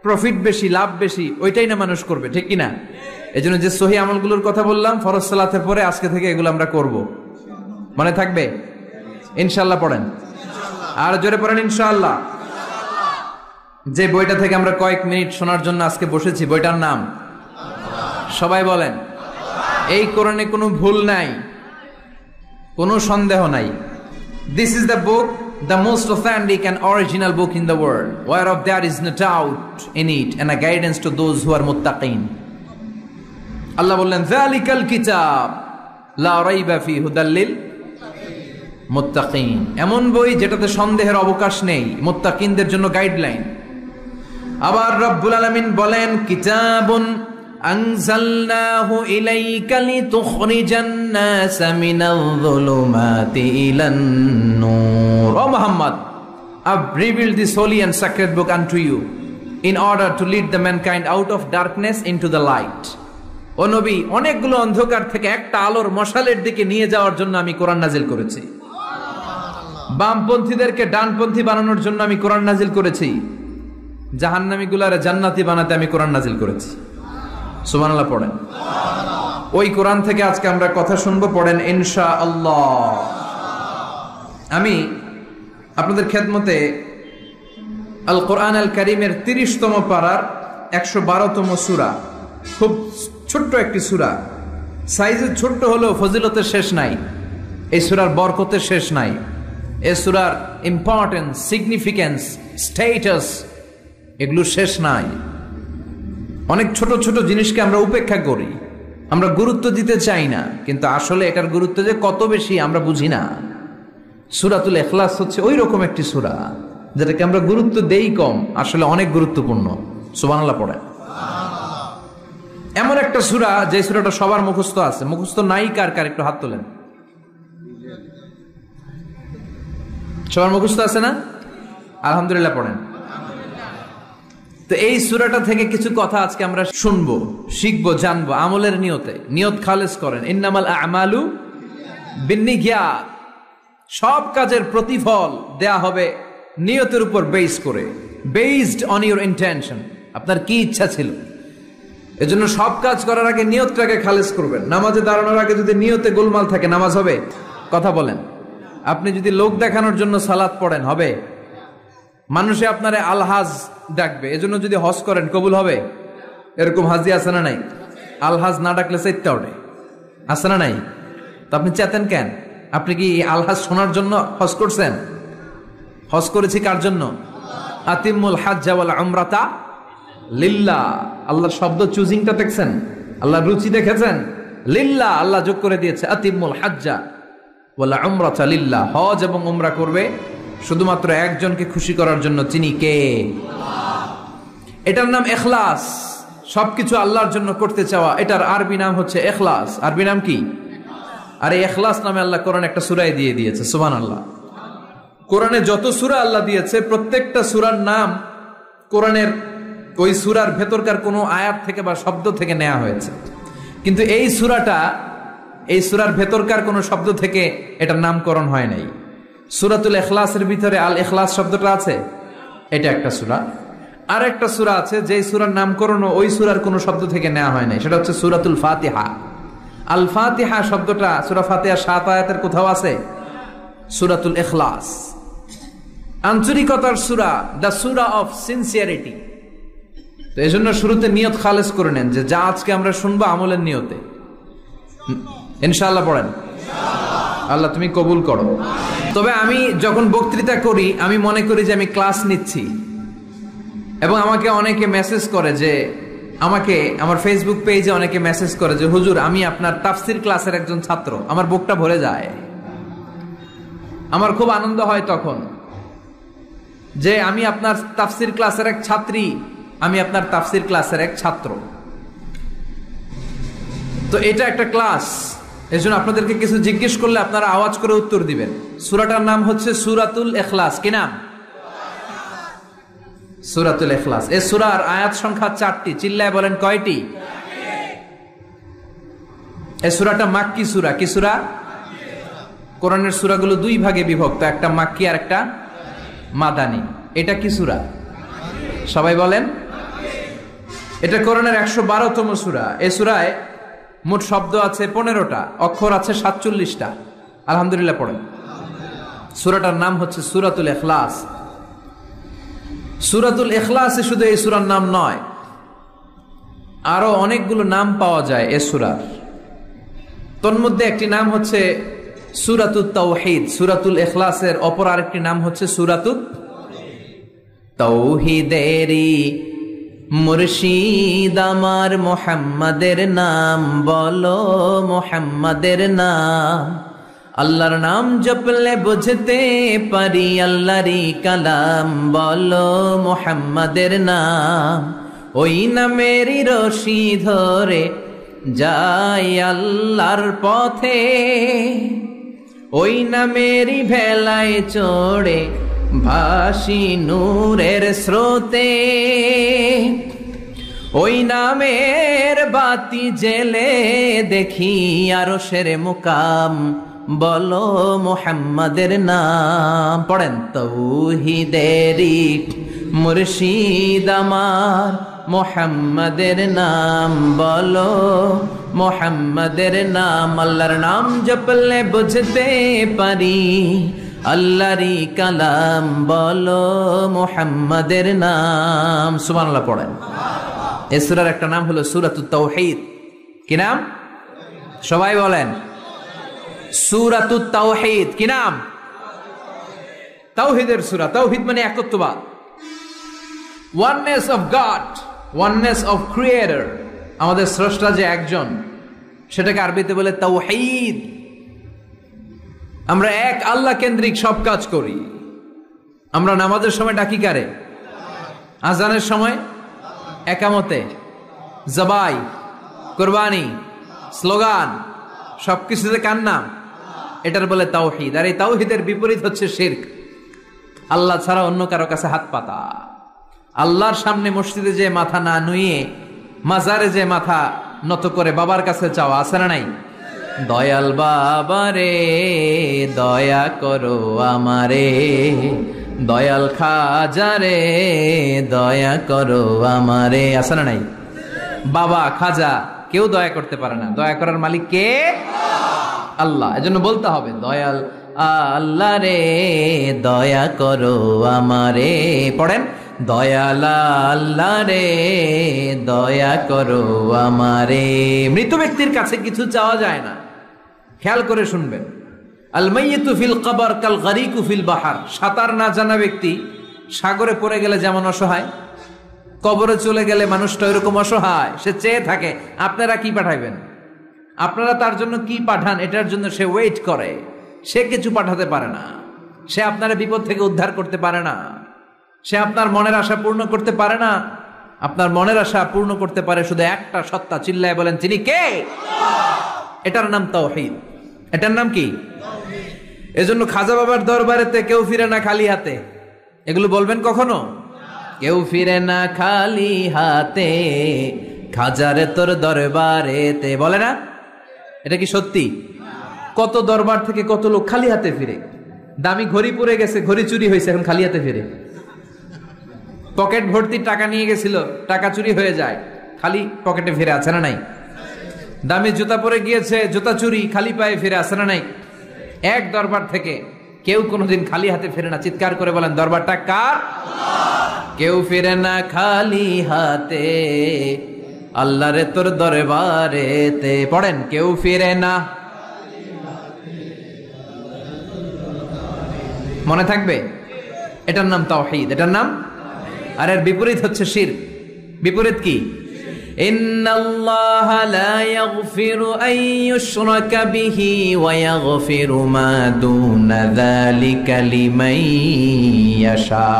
প্রফিট বেশি, লাভ বেশি, ওইটাই না মানুষ করবে, ঠিক কিনা? এজন্য যে সহি আমলগুলোর কথা বললাম ফরজ সালাতের পরে আজকে থেকে এগুলো আমরা করব, মনে থাকবে ইনশাআল্লাহ। পড়েন আর জোরে পড়েন ইনশাআল্লাহ। যে বইটা থেকে আমরা কয়েক মিনিট শোনার জন্য আজকে বসেছি, বইটার নাম সবাই বলেন। এই কোরআনে কোনো ভুল নাই, কোনো সন্দেহ নাই। This is the book, the most authentic and original book in the world, whereof there is no doubt in it and a guidance to those who are muttaqin. আল্লাহ বললেন যালিকাল কিতাব লা রাইবা ফি হুদাল লিল মুত্তাকিন। এমন বই যেটাতে সন্দেহের অবকাশ নেই, মুত্তাকিনদের জন্য গাইডলাইন। আবার রব্বুল আলামিন বলেন কিতাবুন আনজালনাহু ইলাইকা লিতুখরিজান নাসা মিনাল যুলুমাতি ইলান নূর। ও Muhammad, I've revealed this holy and sacred book unto you in order to lead the mankind out of darkness into the light. ও নবী, অনেকগুলো অন্ধকার থেকে একটা আলোর মশালের দিকে নিয়ে যাওয়ার জন্য আমি কোরআন নাজিল করেছি। বামপন্থীদেরকে ডানপন্থী বানানোর জন্য আমি কোরআন নাজিল করেছি। জাহান্নামীগুলারে জান্নাতি বানাতে আমি কোরআন নাজিল করেছি। সুবহানাল্লাহ পড়েন। ওই কোরআন থেকে আজকে আমরা কথা শুনবো, পড়েন ইনশাআল্লাহ। আমি আপনাদের খেদমতে আল কোরআন আল কারীমের 30তম পারার 112তম সূরা, খুব ছোট্ট একটি সূরা, সাইজে ছোট্ট হলেও ফজিলতের শেষ নাই। এই সূরার বরকতের শেষ নাই। এই সূরার ইম্পর্টেন্স, সিগনিফিকেন্স, স্ট্যাটাস এগুলো শেষ নাই। অনেক ছোট ছোট জিনিসকে আমরা উপেক্ষা করি, আমরা গুরুত্ব দিতে চাই না, কিন্তু আসলে এটার গুরুত্ব যে কত বেশি আমরা বুঝি না। সূরাতুল ইখলাস হচ্ছে ওই রকম একটি সূরা যেটাকে আমরা গুরুত্ব দেই কম, আসলে অনেক গুরুত্বপূর্ণ। সুবহানাল্লাহ পড়েন। এমন একটা সূরা যে সূরাটা সবার মুখস্থ আছে। মুখস্থ নাই কার কার একটু হাত তোলেন। সবার মুখস্থ আছে না? আলহামদুলিল্লাহ পড়েন। তো এই সূরাটা থেকে কিছু কথা আজকে আমরা শুনবো, শিখবো, জানবো আমলের নিয়তে। নিয়ত খালেস করেন। ইন্নামাল আমালু বিন্নিয়াত। সব কাজের প্রতিফল দেয়া হবে নিয়তের উপর বেস করে, বেসড অন ইউর ইন্টেনশন। আপনার কি ইচ্ছা ছিল, এজন্য সব কাজ করার আগে নিয়তটাকে খালেস করবেন। নামাজে দাঁড়ানোর আগে যদি নিয়তে গোলমাল থাকে নামাজ হবে? কথা বলেন। আপনি যদি লোক দেখানোর জন্য সালাত পড়েন হবে? মানুষে আপনারে আলহাজ ডাকবে, এজন্য যদি হজ করেন কবুল হবে? এরকম হাজি আছে না নাই? আলহাজ না ডাকলে চাইতে ওঠে, আছে না নাই? তো আপনি চেতেন কেন? আপনি কি আলহাজ শোনার জন্য হজ করছেন? হজ করেছি কার জন্য? আতিমুল হাজ্জা ওয়াল উমরাতা লিল্লাহ। আল্লাহর শব্দ চুজিংটা দেখছেন? আল্লাহর রুচি দেখেছেন? লিল্লাহ, আল্লাহ যোগ করে দিয়েছে। আতিমুল হাজ্জা ওয়াল উমরাতা লিল্লাহ। হজ এবং উমরা করবে শুধুমাত্র একজনকে খুশি করার জন্য। তিনি কে? এটার নাম ইখলাস। সবকিছু আল্লাহর জন্য করতে চাওয়া, এটার আরবি নাম হচ্ছে ইখলাস। আরবি নাম কি? আর এই ইখলাস নামে আল্লাহ কোরআন একটা সূরায় দিয়ে দিয়েছে। সুবহানাল্লাহ। কোরআনে যত সূরা আল্লাহ দিয়েছে প্রত্যেকটা সূরার নাম কোরআনের ওই সূরার ভেতরকার কোনো আয়াত থেকে বা শব্দ থেকে নেওয়া হয়েছে, কিন্তু এই সূরাটা এই সূরার ভেতরকার কোনো শব্দ থেকে এটার নামকরণ হয় নাই। সূরাতুল ইখলাসের ভিতরে আল ইখলাস শব্দটা আছে, এটা একটা সূরা। আর একটা সূরা আছে যে সূরার নামকরণ ওই সূরার কোনো শব্দ থেকে নেওয়া হয় নাই, সেটা হচ্ছে সূরাতুল ফাতিহা। আল ফাতিহা শব্দটা সূরা ফাতিহা 7 আয়াতের কোথাও আছে? সূরাতুল ইখলাস আন্তরিকতার সূরা, দ্য সূরা অফ সিনসিয়ারিটি। তো এজন্য শুরুতে নিয়ত খালেস করে নেন যে যা আজকে আমরা শুনবো আমলের নিয়তে। ইনশাআল্লাহ পড়েন। আল্লাহ তুমি কবুল করো। তবে আমি যখন বক্তৃতা করি আমি মনে করি যে আমি ক্লাস নিচ্ছি, এবং আমাকে অনেকে মেসেজ করে যে, আমাকে আমার ফেসবুক পেজে অনেকে মেসেজ করে যে হুজুর আমি আপনার তাফসির ক্লাসের একজন ছাত্র, আমার বুকটা ভরে যায়। আমার খুব আনন্দ হয় তখন যে আমি আপনার তাফসির ক্লাসের এক ছাত্রী, আমি আপনার তাফসির ক্লাসের এক ছাত্র। তো এটা একটা ক্লাস, এজন্য আপনাদেরকে কিছু জিজ্ঞেস করলে আপনারা আওয়াজ করে উত্তর দিবেন। সূরাটার নাম হচ্ছে সূরাতুল ইখলাস। কি নাম? সূরাতুল ইখলাস। এই সূরার আয়াত সংখ্যা 4টি। চিল্লায় বলেন কয়টি? এই সূরাটা মাক্কি সূরা। কি সূরা? কোরআনের সূরাগুলো দুই ভাগে বিভক্ত, একটা মাক্কি আর একটা মাদানী। এটা কি সূরা? সবাই বলেন। এটা কোরআনের 112তম সূরা। এই সূরায় মোট শব্দ আছে 15টা, অক্ষর আছে 47টা। আলহামদুলিল্লাহ পড়েন। সূরাটার নাম হচ্ছে সূরাতুল ইখলাস। সূরাতুল ইখলাসে শুধু এই সূরার নাম নয়, আরো অনেকগুলো নাম পাওয়া যায় এই সূরার। তন্মধ্যে একটি নাম হচ্ছে সূরাতুত তাওহীদ। সূরাতুল ইখলাসের অপর আরেকটি নাম হচ্ছে সূরাতুত তাওহীদেরি মুর্শিদ আমার মুহাম্মাদের নাম বলো, মুহাম্মাদের নাম। আল্লাহর নাম জপলে বুঝতে পারি আল্লাহরই কালাম বলো, মুহাম্মাদের নাম। ওই নামেরই রশি ধরে যাই আল্লাহর পথে, ওই নামেরই ভেলায় চড়ে ভাসি নূরের স্রোতে। ওই নামের বাতি জেলে দেখি আরশের মুকাম বলো, মুহাম্মাদের নাম। পড়েন। তাওহীদেরি মুর্শিদ আমার মুহাম্মাদের নাম বলো, মুহাম্মাদের নাম। আল্লাহর নাম জপলে বুঝতে পারি আল্লাহরই কালাম বলো, মুহাম্মাদের নাম। সুবহানাল্লাহ পড়েন। এই সূরার একটা নাম হলো সূরাতুত তাওহীদ। কি নাম? সবাই বলেন। সূরাতুত তাওহীদ। কি নাম? তাওহীদের সূরা। তাওহীদ মানে একত্ববাদ, oneness of God, oneness of creator. আমাদের স্রষ্টা যে একজন, সেটাকে আরবিতে বলে তাওহীদ। আমরা এক আল্লাহ কেন্দ্রিক সব কাজ করি। আমরা নামাজের সময় ডাকি কারে? আজানের সময়, একামতে, জবাই, কুরবানি, স্লোগান, সবকিছুতে কার নাম? এটার বলে তাওহীদ। আর এই তাওহীদের বিপরীত হচ্ছে শিরক। আল্লাহ ছাড়া অন্য কারো কাছে হাত পাতা। আল্লাহর সামনে মসজিদে যে মাথা না নুয়ে মাজারে যে মাথা নত করে বাবার কাছে চাওয়া, আছে না নাই? দয়াল বাবা রে দয়া করো আমারে, দয়াল খাজা রে দয়া করো আমারে, আছে না নাই? বাবা খাজা কেউ দয়া করতে পারে না, দয়া করার মালিক কে? আল্লাহ। এজন্য বলতে হবে দয়াল আল্লাহ রে দয়া করো আমারে। পড়েন। দয়াল আল্লাহ রে দয়া করো আমারে। মৃত ব্যক্তির কাছে কিছু চাওয়া যায় না। খেয়াল করে শুনবেন। আল মাইয়িতু ফিল কবর কাল গারিকু ফিল বাহার। সাঁতার না জানা ব্যক্তি সাগরে পড়ে গেলে যেমন অসহায়, কবরে চলে গেলে মানুষটা এরকম অসহায়, সে চেয়ে থাকে আপনারা কি পাঠাইবেন, আপনারা তার জন্য কি পাঠান, এটার জন্য সে ওয়েট করে। সে কিছু পাঠাতে পারে না, সে আপনার বিপদ থেকে উদ্ধার করতে পারে না, সে আপনার মনের আশা পূর্ণ করতে পারে না। আপনার মনের আশা পূর্ণ করতে পারে শুধু একটা সত্তা। চিল্লায় বলেন তিনি কে? এটার নাম তাওহীদ। এটার নাম কি? এজন্য খাজা বাবার দরবারেতে কেউ ফিরে না খালি হাতে। এগুলো বলবেন কখনো? কেউ ফিরে না খালি হাতে, খাজারে তোর দরবারেতে, বলে না? এটা কি সত্যি? কত দরবার থেকে কত লোক খালি হাতে ফিরে। দামি ঘড়ি পরে গেছে, ঘড়ি চুরি হয়েছে, এখন খালি হাতে ফিরে। পকেট ভর্তি টাকা নিয়ে গেছিল, টাকা চুরি হয়ে যায়, খালি পকেটে ফিরে, আছে না নাই? দামি জুতা পরে গিয়েছে, জুতা চুরি, খালি পায়ে ফিরে, আছে না নাই? এক দরবার থেকে কেউ কোনোদিন খালি হাতে ফিরে না। চিৎকার করে বলেন দরবারটা কার? কেউ ফিরে না খালি হাতে, আল্লাহরে তোর দরবারেতে। পড়েন। কেউ ফিরে না। মনে থাকবে? এটার নাম তাওহীদ। এটার নাম। আর এর বিপরীত হচ্ছে শিরক। বিপরীত কি? ইন্নাল্লাহা লা ইয়াগফিরু আন ইউশরাকা বিহি ওয়া ইয়াগফিরু মা দুনা যালিকা লিমান ইয়াশা।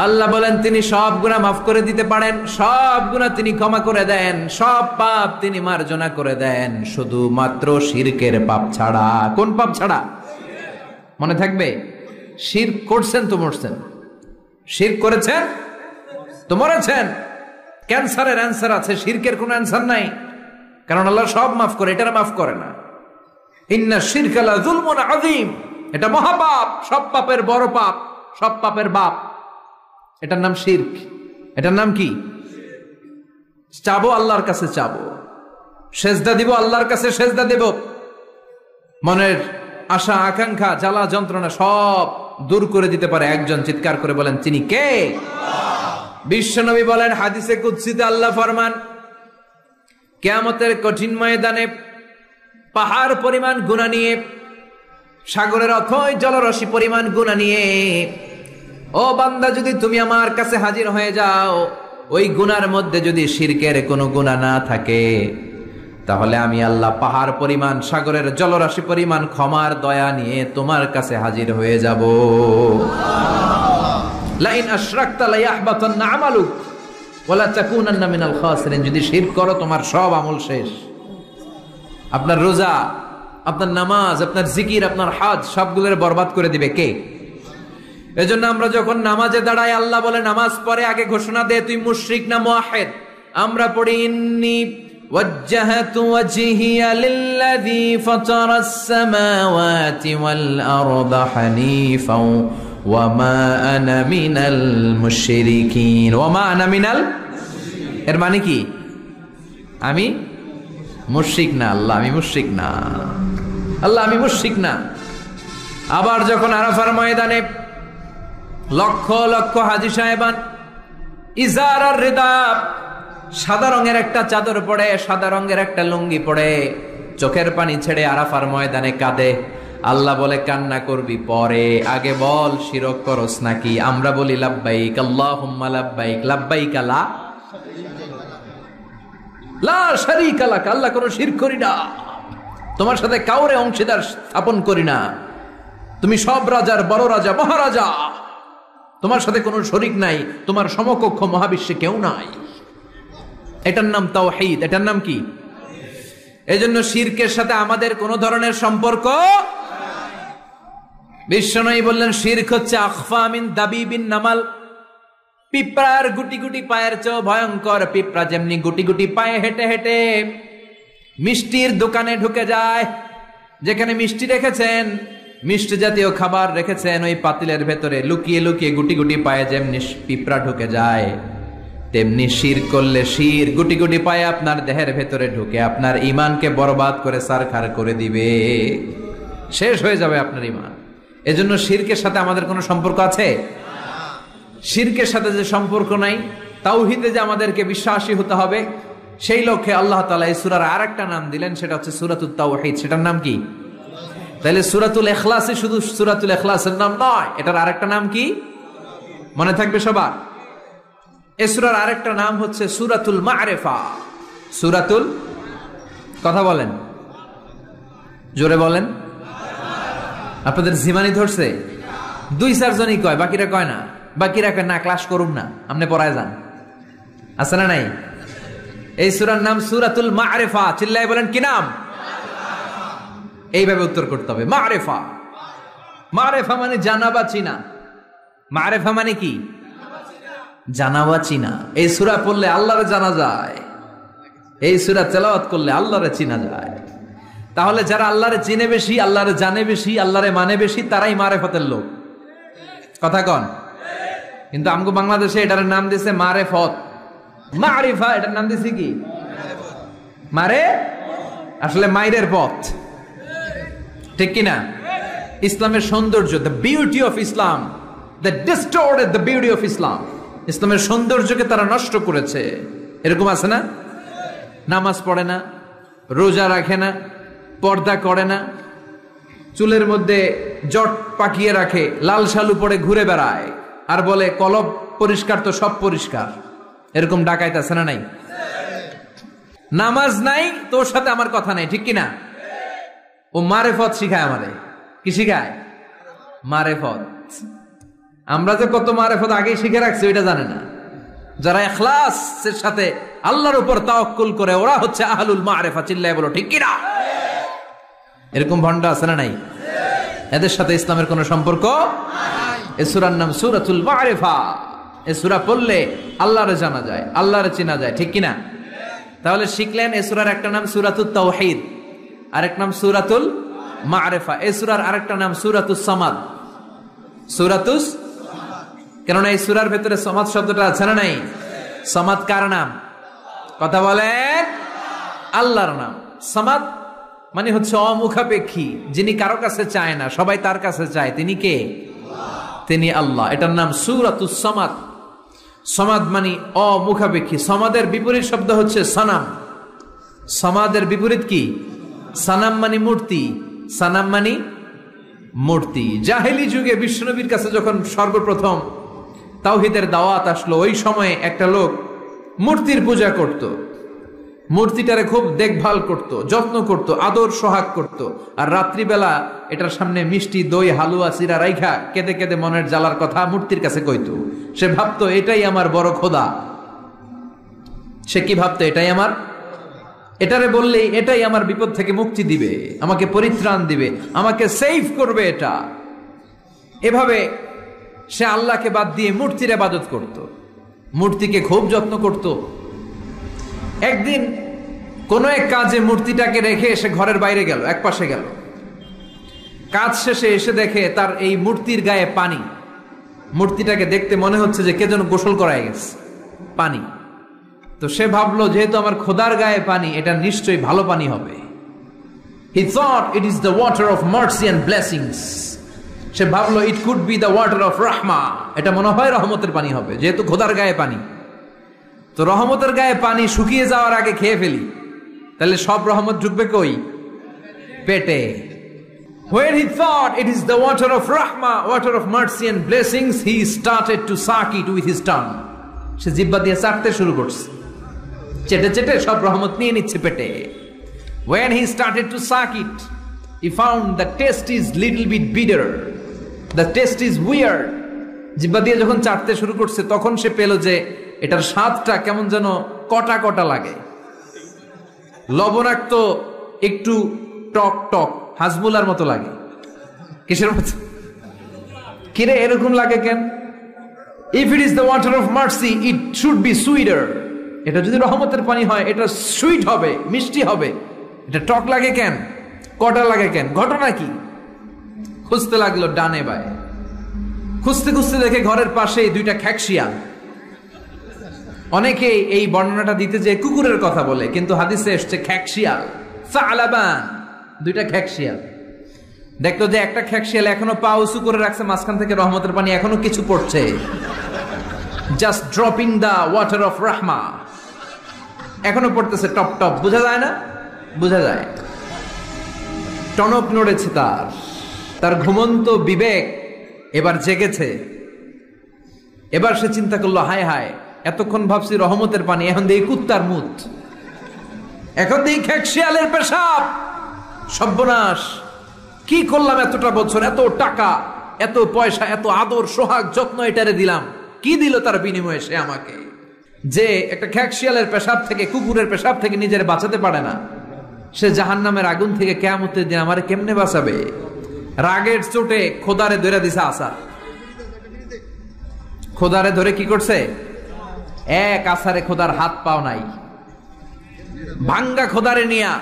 আল্লাহ বলেন তিনি সব গুনাহ মাফ করে দিতে পারেন, সব গুনাহ তিনি ক্ষমা করে দেন, সব পাপ তিনি মার্জনা করে দেন, শুধুমাত্র শিরকের পাপ ছাড়া। কোন পাপ ছাড়া? মনে থাকবে? শিরক করছেন তো মরছেন, শিরক করেছেন তো মরেছেন। ক্যান্সারের অ্যান্সার আছে, শিরকের কোনো অ্যান্সার নাই, কারণ আল্লাহ সব মাফ করে, এটা মাফ করে না। ইন্না শিরকা লা যুলমুন আযীম। এটা মহাপাপ, সব পাপের বড় পাপ, সব পাপের বাপ। এটার নাম শিরক। এটার নাম কি? চাবো আল্লাহর কাছে চাবো, সেজদা দিব আল্লাহর কাছে সেজদা দেব। মনের আশা আকাঙ্ক্ষা জ্বালা যন্ত্রণা সব দূর করে দিতে পারে একজন। চিৎকার করে বলেন তিনি কে? বিশ্বনবী বলেন হাদিসে কুদসিতে আল্লাহ ফরমান, কিয়ামতের কঠিন ময়দানে পাহাড় পরিমাণ গুনাহ নিয়ে, সাগরের অথই জলরাশি পরিমাণ গুনাহ নিয়ে, ও বান্দা যদি তুমি আমার কাছে হাজির হয়ে যাও, ওই গুনার মধ্যে যদি শিরকের কোনো গুনাহ না থাকে, তাহলে আমি আল্লাহ পাহাড় পরিমাণ সাগরের জলরাশি পরিমাণ ক্ষমার দয়া নিয়ে তোমার কাছে হাজির হয়ে যাব। লাইন আশরাকতা লায়াহবাতান্না আমালুক ওয়ালা তাকুনান্না মিনাল খাসিরিন। যদি শিরক করো তোমার সব আমল শেষ। আপনার রোজা, আপনার নামাজ, আপনার জিকির, আপনার হজ সবগুলোর বরবাদ করে দিবে কে? এজন্য আমরা যখন নামাজে দাঁড়াই, আল্লাহ বলে নামাজ পড়ে আগে ঘোষণা দে তুই মুশরিক না মুওয়াহিদ। আমরা পড়ি ইন্নী ওয়াজ্জাহতু ওয়াজহিয়া লিল্লাযী ফাতারাস সামাওয়াতি ওয়াল আরদা হানিফাও ওয়া মা আনা মিনাল মুশরিকিন। ওয়া মা আনা মিনাল, এর মানে কি? আমি মুশরিক না। আল্লাহ আমি মুশরিক না, আল্লাহ আমি মুশরিক না। আবার যখন আরাফার ময়দানে লক্ষ লক্ষ হাজী সাহেবান ইজার আর রিদা, সাদা রঙের একটা চাদর পড়ে, সাদা রঙের একটা লুঙ্গি পড়ে, চোখের পানি ছেড়ে আরাফার ময়দানে কাঁদে। আল্লাহ বলে কান্না করবি পরে, আগে বল শিরক করস নাকি? আমরা বলি লাব্বাইক আল্লাহুম্মা লাব্বাইক, লাব্বাইক লা শারীকা লাক, আল্লাহ কোনো শিরক করি না, তোমার সাথে কাউরে অংশীদার স্থাপন করি না, তুমি সব রাজার বড় রাজা, মহারাজা, তোমার সাথে কোনো শরীক নাই, তোমার সমকক্ষ মহাবিশ্বে কেউ নাই। এটার নাম তাওহীদ। এটার নাম কি? এজন্য শিরকের সাথে আমাদের কোন ধরনের সম্পর্ক। বিশ্বনবী বললেন শিরক হচ্ছে আখফা মিন দাবিবিন নামাল, পিঁপড়ার গুটি গুটি পায়ের চেয়ে ভয়ঙ্কর। পিঁপড়া যেমনি গুটি গুটি পায়ে হেঁটে হেঁটে মিষ্টির দোকানে ঢুকে যায়, যেখানে মিষ্টি রেখেছেন, মিষ্টি জাতীয় খাবার রেখেছেন, ওই পাতিলের ভেতরে লুকিয়ে লুকিয়ে গুটি গুটি পায়ে যেমনি পিঁপড়া ঢুকে যায়, তেমনি শির করলে শির গুটি গুটি পায়ে আপনার দেহের ভেতরে ঢুকে আপনার ইমানকে বরবাদ করে সারখার করে দিবে, শেষ হয়ে যাবে আপনার ইমান। এজন্য শিরকের সাথে আমাদের কোনো সম্পর্ক আছে? শিরকের সাথে যে সম্পর্ক নাই, তাওহীদে যে আমাদেরকে বিশ্বাসী হতে হবে, সেই লক্ষ্যে আল্লাহ তাআলা এই সূরার আরেকটা নাম দিলেন, সেটা হচ্ছে সূরাতুত তাওহীদ। সেটার নাম কি? তাহলে সূরাতুল ইখলাসে শুধু সূরাতুল ইখলাসের নাম নয়, এটার আরেকটা নাম কি মনে থাকবে সবার? এই সূরার আরেকটা নাম হচ্ছে সূরাতুল মা'রিফা। সূরাতুল, কথা বলেন, জোরে বলেন। আপনাদের জিমানি ধরছে? 2-4 জনই কয়, বাকিরা কয় না। বাকিরা কয় না ক্লাস করুন না, আপনি পড়ায় যান। আছে না নাই? এই সূরার নাম সূরাতুল মা'রিফা। চিল্লায় বলেন কি নাম? এইভাবে উত্তর করতে হবে, মা'রিফা। মা'রিফা মানে জানা বা চিনা। মা'রিফা মানে কি? জানা বা চিনা। এই সূরা পড়লে আল্লাহরে জানা যায়, এই সূরা তেলাওয়াত করলে আল্লাহরে চিনা যায়। তাহলে যারা আল্লাহরে চিনে বেশি, আল্লাহরে জানে বেশি, আল্লাহরে মানে বেশি, তারাই মারেফতের লোক। কথা কন? কিন্তু আমগো বাংলাদেশে এটার নাম দিছে মারেফত। মারিফা এটার নাম দিছে কি? মারে, আসলে মাইরের পথ। ঠিক কিনা? ইসলামের সৌন্দর্য, the beauty of Islam, the distorted the beauty of Islam. ইসলামের সৌন্দর্যকে তারা নষ্ট করেছে। এরকম আছে না? নামাজ পড়ে না, রোজা রাখে না, পর্দা করে না, চুলের মধ্যে জট পাকিয়ে রাখে, লাল শালু পরে ঘুরে বেড়ায়, আর বলে কলব পরিষ্কার তো সব পরিষ্কার। এরকম ডাকাইত আছে না নাই? নামাজ নাই, তোর সাথে আমার কথা নাই, ঠিক কিনা? ও মারেফত শিখায় আমাদের। কি শিখায়? মারেফত। আমরা যে কত মারেফত আগেই শিখে রাখছি ওইটা জানে না। যারা ইখলাসের সাথে আল্লাহর উপর তাওয়াক্কুল করে, ওরা হচ্ছে আহলুল মারেফা। চিল্লায় বলো ঠিক কিনা? এরকম ভন্ডা আছে না নাই? এদের সাথে ইসলামের কোন সম্পর্ক নাই। এই সূরার নাম সূরাতুল মা'রিফা। এই সূরা পড়লে আল্লাহরে জানা যায়, আল্লাহরে চেনা যায়, ঠিক কিনা? তাহলে শিখলেন এই সূরার একটা নাম সূরাতুত তাওহীদ, আরেক নাম সূরাতুল মা'রিফা। এই সূরার আরেকটা নাম সূরাতুস সামাদ। সূরাতুস, কেননা এই সূরার ভেতরে সামাদ শব্দটা আছে না নাই? সামাদ কার নাম? কথা বলেন, আল্লাহর নাম। সামাদ মানে হচ্ছে অমুখাপেক্ষী, যিনি কারো কাছে চায় না, সবাই তার কাছে চায়। তিনি কে? তিনি আল্লাহ। এটার নাম সূরাতুস সামাদ। সামাদ মানে অমুখাপেক্ষী। সামাদের বিপরীত শব্দ হচ্ছে সানাম। সামাদের বিপরীত কি? সানাম মানে মূর্তি। সানাম মানে মূর্তি। জাহেলি যুগে বিশ্বনবীর কাছে যখন সর্বপ্রথম তাওহীদের দাওয়াত আসলো, ওই সময়ে একটা লোক মূর্তির পূজা করত, মূর্তিটারে খুব দেখভাল করত, যত্ন করত, আদর সোহাগ করত। আর রাত্রিবেলা এটার সামনে মিষ্টি দই হালুয়া চিরা রাইখা কেঁদে কেঁদে মনের জ্বালার কথা মূর্তির কাছে কইতো। সে ভাবতো এটাই আমার বড় খোদা। সে কি ভাবতো? এটাই আমার, এটারে বললেই এটাই আমার বিপদ থেকে মুক্তি দিবে, আমাকে পরিত্রাণ দিবে, আমাকে সেভ করবে এটা। এভাবে সে আল্লাহকে বাদ দিয়ে মূর্তির ইবাদত করত, মূর্তিকে খুব যত্ন করত। একদিন কোন এক কাজে মূর্তিটাকে রেখে সে ঘরের বাইরে গেল, এক পাশে গেল। কাজ শেষে এসে দেখে তার এই মূর্তির গায়ে পানি। মূর্তিটাকে দেখতে মনে হচ্ছে যে কে যেন গোসল করায় গেছে, পানি। তো সে ভাবলো যেহেতু আমার খোদার গায়ে পানি, এটা নিশ্চয়ই ভালো পানি হবে। He thought it is the water of mercy and blessings. সে ভাবলো it could be the water of rahma. এটা মনে হয় রহমতের পানি হবে, যেহেতু খোদার গায়ে পানি। তো রহমতের গায়ে পানি শুকিয়ে যাওয়ার আগে খেয়ে ফেলি, তাহলে সব রহমত ঢুকবে কই? পেটে। When he thought it is the water of rahma, water of mercy and blessings, he started to suck it with his tongue. সে জিহ্বা দিয়ে চাটতে শুরু করছে, চেটে চেটে সব রহমত নিয়ে নিচ্ছে পেটে। When he started to suck it, he found the taste is little bit bitter. The taste is weird. জিহ্বা দিয়ে যখন চাটতে শুরু করছে, তখন সে পেল যে এটার স্বাদটা কেমন যেন কটা কটা লাগে, লবণাক্ত, একটু টক টক, হাজমুলার মতো লাগে। কিসের মতো? কিরে এরকম লাগে কেন? If it is the water of mercy, it should be sweeter. এটা যদি রহমতের পানি হয়, এটা সুইট হবে, মিষ্টি হবে। এটা টক লাগে কেন, কটা লাগে কেন, ঘটনা কি? খুঁজতে লাগলো ডানে বায়ে। খুঁজতে খুঁজতে দেখে ঘরের পাশেই দুইটা খ্যাকশিয়াল। অনেকে এই বর্ণনাটা দিতে যে কুকুরের কথা বলে, কিন্তু হাদিসে এসছে খ্যাকশিয়াল, সালাবান, দুইটা খ্যাকশিয়াল। দেখতো যে একটা খ্যাকশিয়াল এখনো পা উঁচু করে রাখছে, মাঝখান থেকে রহমতের পানি এখনো কিছু পড়ছে, just dropping the water of রাহমা, এখনো পড়তেছে টপ টপ। বোঝা যায় না? বোঝা যায়। টনক নড়েছে তার ঘুমন্ত বিবেক এবার জেগেছে। এবার সে চিন্তা করলো, হায় হায়, এতক্ষণ ভাবছি রহমতের পানি, এখন দেখি কুত্তার মুত, এখন দেখি খ্যাকশিয়ালের পেশাব। সর্বনাশ, কি করলাম এতটা বছর, এত টাকা, এত পয়সা, এত আদর সোহাগ যত্ন এটারে দিলাম, কি দিল তার বিনিময়ে সে আমাকে? যে একটা খ্যাকশিয়ালের পেশাব থেকে, কুকুরের পেশাব থেকে নিজের বাঁচাতে পারে না, সে জাহান্নামের আগুন থেকে কিয়ামতের দিন আমারে কেমনে বাঁচাবে? রাগের চোটে খোদারে ধরে দিছে আসা। খোদারে ধরে কি করছে? এক আসারে খোদার হাত পাও নাই, ভাঙ্গা খোদারে নিয়া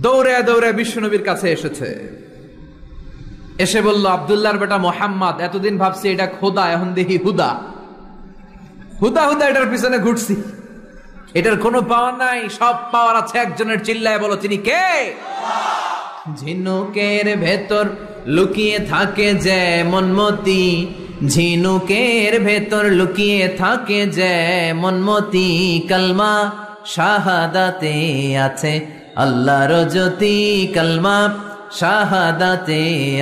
দৌড়ে দৌড়ে বিশ্বনবীর কাছে এসেছে। এসে বলল, আব্দুল্লাহর বেটা মোহাম্মদ, এতদিন ভাবছি এটা খোদা, এখন দেখি হুদা। হুদা হুদা এটার পিছনে ঘুরছি, এটার কোনো পাওয়ার নাই, সব পাওয়ার আছে একজনের। চিল্লায় বলো, তিনি কে? ঝিনুকের ভেতর লুকিয়ে থাকে যেমন মতি, ঝিনুকের ভেতর লুকিয়ে থাকে যেমন মতি, কালমা শাহাদাতে আছে আল্লাহর জ্যোতি, কালমা শাহাদাতে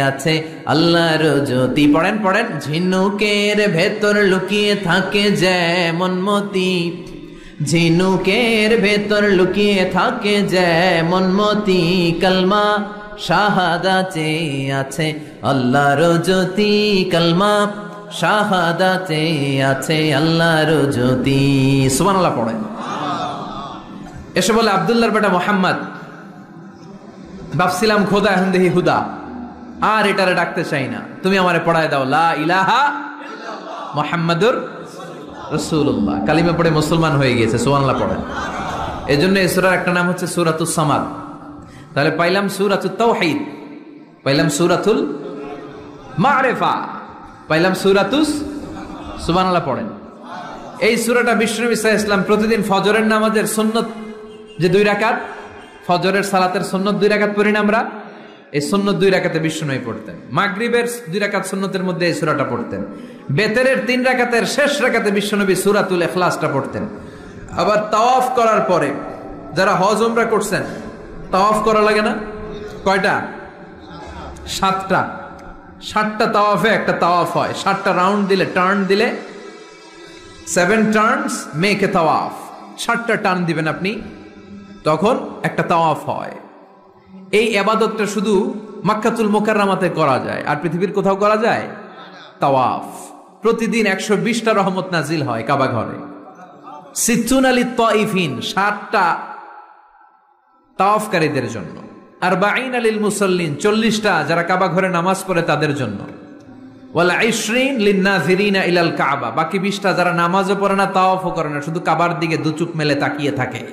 আছে আল্লাহর জ্যোতি। পড়েন পড়েন। ঝিনুকের ভেতর লুকিয়ে থাকে যেমন মতি, ঝিনুকের ভেতর লুকিয়ে থাকে যেমন মতি, কালমা শাহাদাতে আছে আল্লাহর জ্যোতি, কালমা শাহাদাতে আছে আল্লাহর জ্যোতি। সুবহানাল্লাহ পড়েন। এসে বলে, আব্দুল্লাহর বেটা মোহাম্মদ, ভাবছিলাম খোদা, এখন দেখি হুদা, আর এটারে ডাকতে চাই না, তুমি আমারে পড়ায় দাও লা ইলাহা মুহাম্মাদুর রাসূলুল্লাহ। কালিমা পড়ে মুসলমান হয়ে গিয়েছে। সুবহানাল্লাহ পড়েন। এজন্য এই সূরার একটা নাম হচ্ছে সূরাতুস সামাদ। তাহলে পাইলাম সূরাতুত তাওহীদ, পাইলাম সূরাতুল মারিফা, পাইলাম সূরাতুস, সুবহানাল্লাহ পড়েন। এই সূরাটা বিশ্বনবী সাল্লাল্লাহু আলাইহি ওয়াসাল্লাম প্রতিদিন ফজরের নামাজের সুন্নত যে 2 রাকাত, ফজরের সালাতের সুন্নত 2 রাকাত পড়ি না আমরা, এই সুন্নত 2 রাকাতে বিশ্বনবী পড়তেন। মাগরিবের 2 রাকাত সুন্নতের মধ্যে এই সূরাটা পড়তেন। বেতেরের 3 রাকাতের শেষ রাকাতে বিশ্বনবী সূরাতুল ইখলাসটা পড়তেন। আবার তাওয়াফ করার পরে যারা হজ উমরা করছেন, তাওয়াফ করা লাগে না? কয়টা? 7টা। 7টা তাওয়াফে একটা তাওয়াফ হয়। 7টা রাউন্ড দিলে, টার্ন দিলে 7 টার্নস মেক এ তাওয়াফ। 7টা টার্ন দিবেন আপনি, তখন একটা তাওয়াফ হয়। এই ইবাদতটা শুধু মক্কাতুল মুকাররমাতে করা যায়, আর পৃথিবীর কোথাও করা যায়? তাওয়াফ প্রতিদিন 120টা রহমত নাজিল হয় কাবা ঘরে। সিত্তুন আলী তাইফিন, 7টা তাওয়াফকারীদের জন্য। আর 40 আলিল মুসাল্লিন, 40টা যারা কাবা ঘরে নামাজ পড়ে তাদের জন্য। ওয়াল 20 লিন্নাযিরিনা ইলাল কাবা, বাকি 20টা যারা নামাজও পড়ে না, তাওয়াফও করে না, শুধু কাবার দিকে দুচুক মেলে তাকিয়ে থাকে,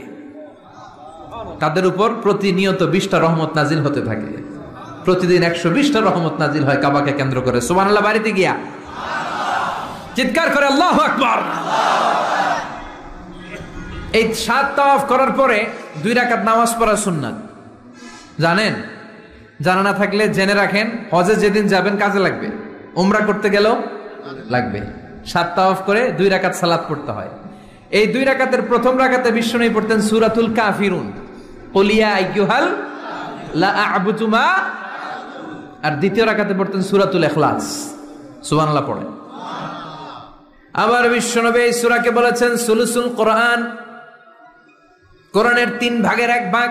তাদের উপর প্রতিনিয়ত 20টা রহমত নাজিল হতে থাকে। প্রতিদিন 120টা রহমত নাজিল হয় কাবাকে কেন্দ্র করে। সুবহানাল্লাহ। বাড়িতে গিয়া চিৎকার করে আল্লাহু আকবার। এই 7 তাওয়াফ করার পরে 2 রাকাত নামাজ পড়া সুন্নাত। জানেন? জানা না থাকলে জেনে রাখেন, হজে যেদিন যাবেন কাজে লাগবে, উমরা করতে গেলেও লাগবে। 7 তাওয়াফ করে 2 রাকাত সালাত পড়তে হয়। এই 2 রাকাতের প্রথম রাকাতে বিশ্বনবী পড়তেন সূরাতুল কাফিরুন, কুল ইয়া আইয়ুহাল লা আ'বুদু মা, আর দ্বিতীয় রাকাতে পড়তেন সূরাতুল ইখলাস। সুবহানাল্লাহ পড়েন। আবার বিশ্বনবী এই সূরাকে বলেছেন সুলুসুল কোরআন, কোরআনের 3 ভাগের 1 ভাগ।